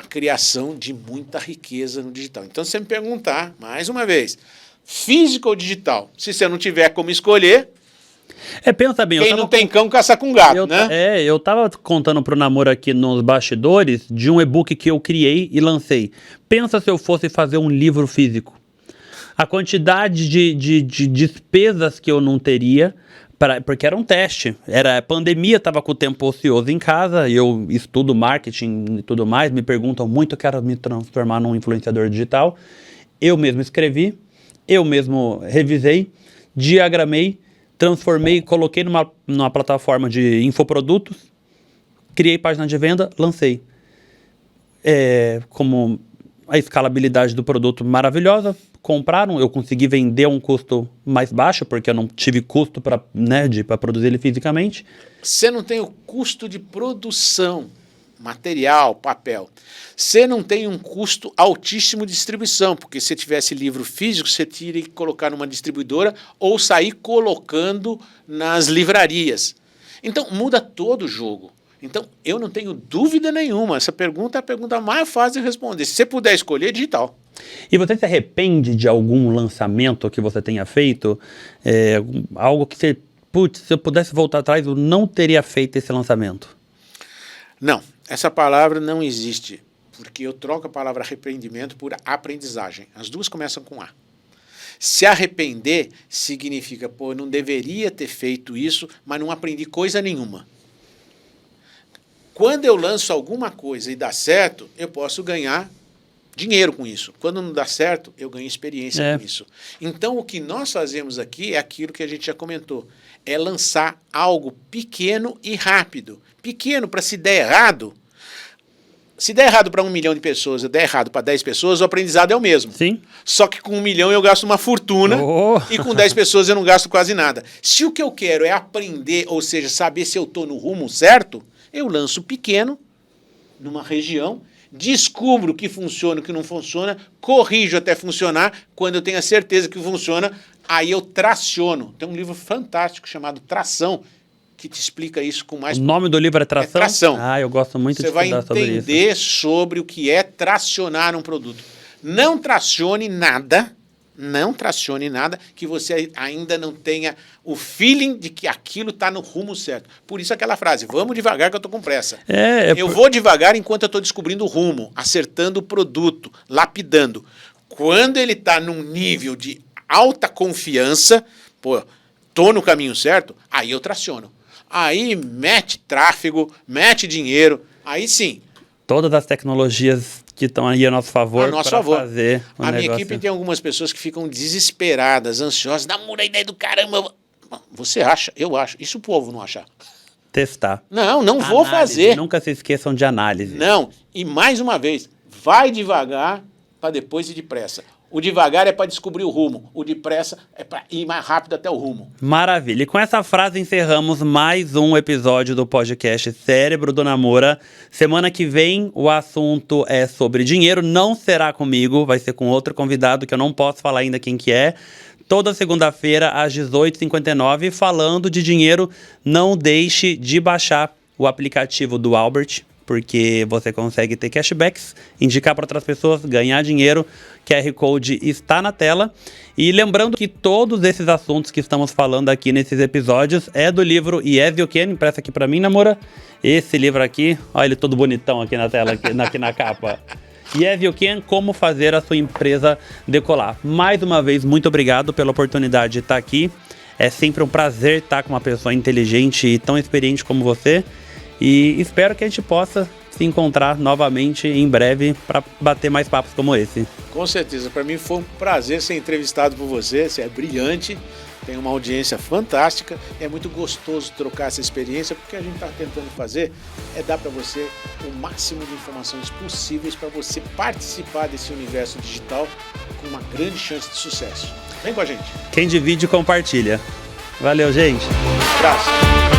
criação de muita riqueza no digital. Então, se você me perguntar, mais uma vez, físico ou digital? Se você não tiver como escolher... Pensa bem, quem não tem cão, caça com gato, né? Eu tava contando pro Namoro aqui nos bastidores de um e-book que eu criei e lancei. Pensa se eu fosse fazer um livro físico. A quantidade de despesas que eu não teria, porque era um teste. Era pandemia, tava com o tempo ocioso em casa, eu estudo marketing e tudo mais, me perguntam muito, eu quero me transformar num influenciador digital. Eu mesmo escrevi, eu mesmo revisei, diagramei, transformei, coloquei numa plataforma de infoprodutos, criei página de venda, lancei. Como a escalabilidade do produto maravilhosa, compraram, eu consegui vender a um custo mais baixo, porque eu não tive custo para produzir ele fisicamente. Você não tem o custo de produção, material, papel. Você não tem um custo altíssimo de distribuição, porque se tivesse livro físico, você teria que colocar numa distribuidora ou sair colocando nas livrarias. Então, muda todo o jogo. Então, eu não tenho dúvida nenhuma. Essa pergunta é a pergunta mais fácil de responder. Se você puder escolher, digital. E você se arrepende de algum lançamento que você tenha feito? Algo que você... Putz, se eu pudesse voltar atrás, eu não teria feito esse lançamento. Não, essa palavra não existe. Porque eu troco a palavra arrependimento por aprendizagem. As duas começam com A. Se arrepender significa, eu não deveria ter feito isso, mas não aprendi coisa nenhuma. Quando eu lanço alguma coisa e dá certo, eu posso ganhar dinheiro com isso. Quando não dá certo, eu ganho experiência com isso. Então, o que nós fazemos aqui é aquilo que a gente já comentou. É lançar algo pequeno e rápido. Pequeno para se der errado. Se der errado para 1 milhão de pessoas e der errado para 10 pessoas, o aprendizado é o mesmo. Sim. Só que com 1 milhão eu gasto uma fortuna e com 10 pessoas eu não gasto quase nada. Se o que eu quero é aprender, ou seja, saber se eu estou no rumo certo, eu lanço pequeno, numa região, descubro o que funciona e o que não funciona, corrijo até funcionar, quando eu tenho a certeza que funciona, aí eu traciono. Tem um livro fantástico chamado Tração, que te explica isso com mais... O nome do livro é Tração? É Tração. Eu gosto muito de estudar sobre isso. Você vai entender sobre o que é tracionar um produto. Não tracione nada que você ainda não tenha o feeling de que aquilo está no rumo certo. Por isso aquela frase, vamos devagar que eu estou com pressa. Eu vou devagar enquanto eu estou descobrindo o rumo, acertando o produto, lapidando. Quando ele está num nível de alta confiança, estou no caminho certo, aí eu traciono. Aí mete tráfego, mete dinheiro, aí sim. Todas as tecnologias que estão aí a nosso favor para fazer o A negócio. minha equipe tem algumas pessoas que ficam desesperadas, ansiosas, namora a ideia do caramba. Você acha, eu acho. Isso o povo não achar. Testar. Não vou fazer. Nunca se esqueçam de análise. Não, e mais uma vez, vai devagar para depois ir depressa. O devagar é para descobrir o rumo, o depressa é para ir mais rápido até o rumo. Maravilha. E com essa frase encerramos mais um episódio do podcast Cérebro do Namora. Semana que vem o assunto é sobre dinheiro, não será comigo, vai ser com outro convidado que eu não posso falar ainda quem que é. toda segunda-feira às 18h59, falando de dinheiro. Não deixe de baixar o aplicativo do Albert, porque você consegue ter cashbacks, indicar para outras pessoas, ganhar dinheiro. QR Code está na tela. E lembrando que todos esses assuntos que estamos falando aqui nesses episódios é do livro Yes You Can. Empresta aqui para mim, namora. Esse livro aqui, olha ele todo bonitão aqui na tela, aqui na capa. Yes You Can, como fazer a sua empresa decolar. Mais uma vez, muito obrigado pela oportunidade de estar aqui. É sempre um prazer estar com uma pessoa inteligente e tão experiente como você. E espero que a gente possa se encontrar novamente em breve para bater mais papos como esse. Com certeza, para mim foi um prazer ser entrevistado por você, você é brilhante, tem uma audiência fantástica, é muito gostoso trocar essa experiência, porque a gente está tentando fazer é dar para você o máximo de informações possíveis para você participar desse universo digital com uma grande chance de sucesso. Vem com a gente. Quem divide, compartilha. Valeu, gente. Um abraço.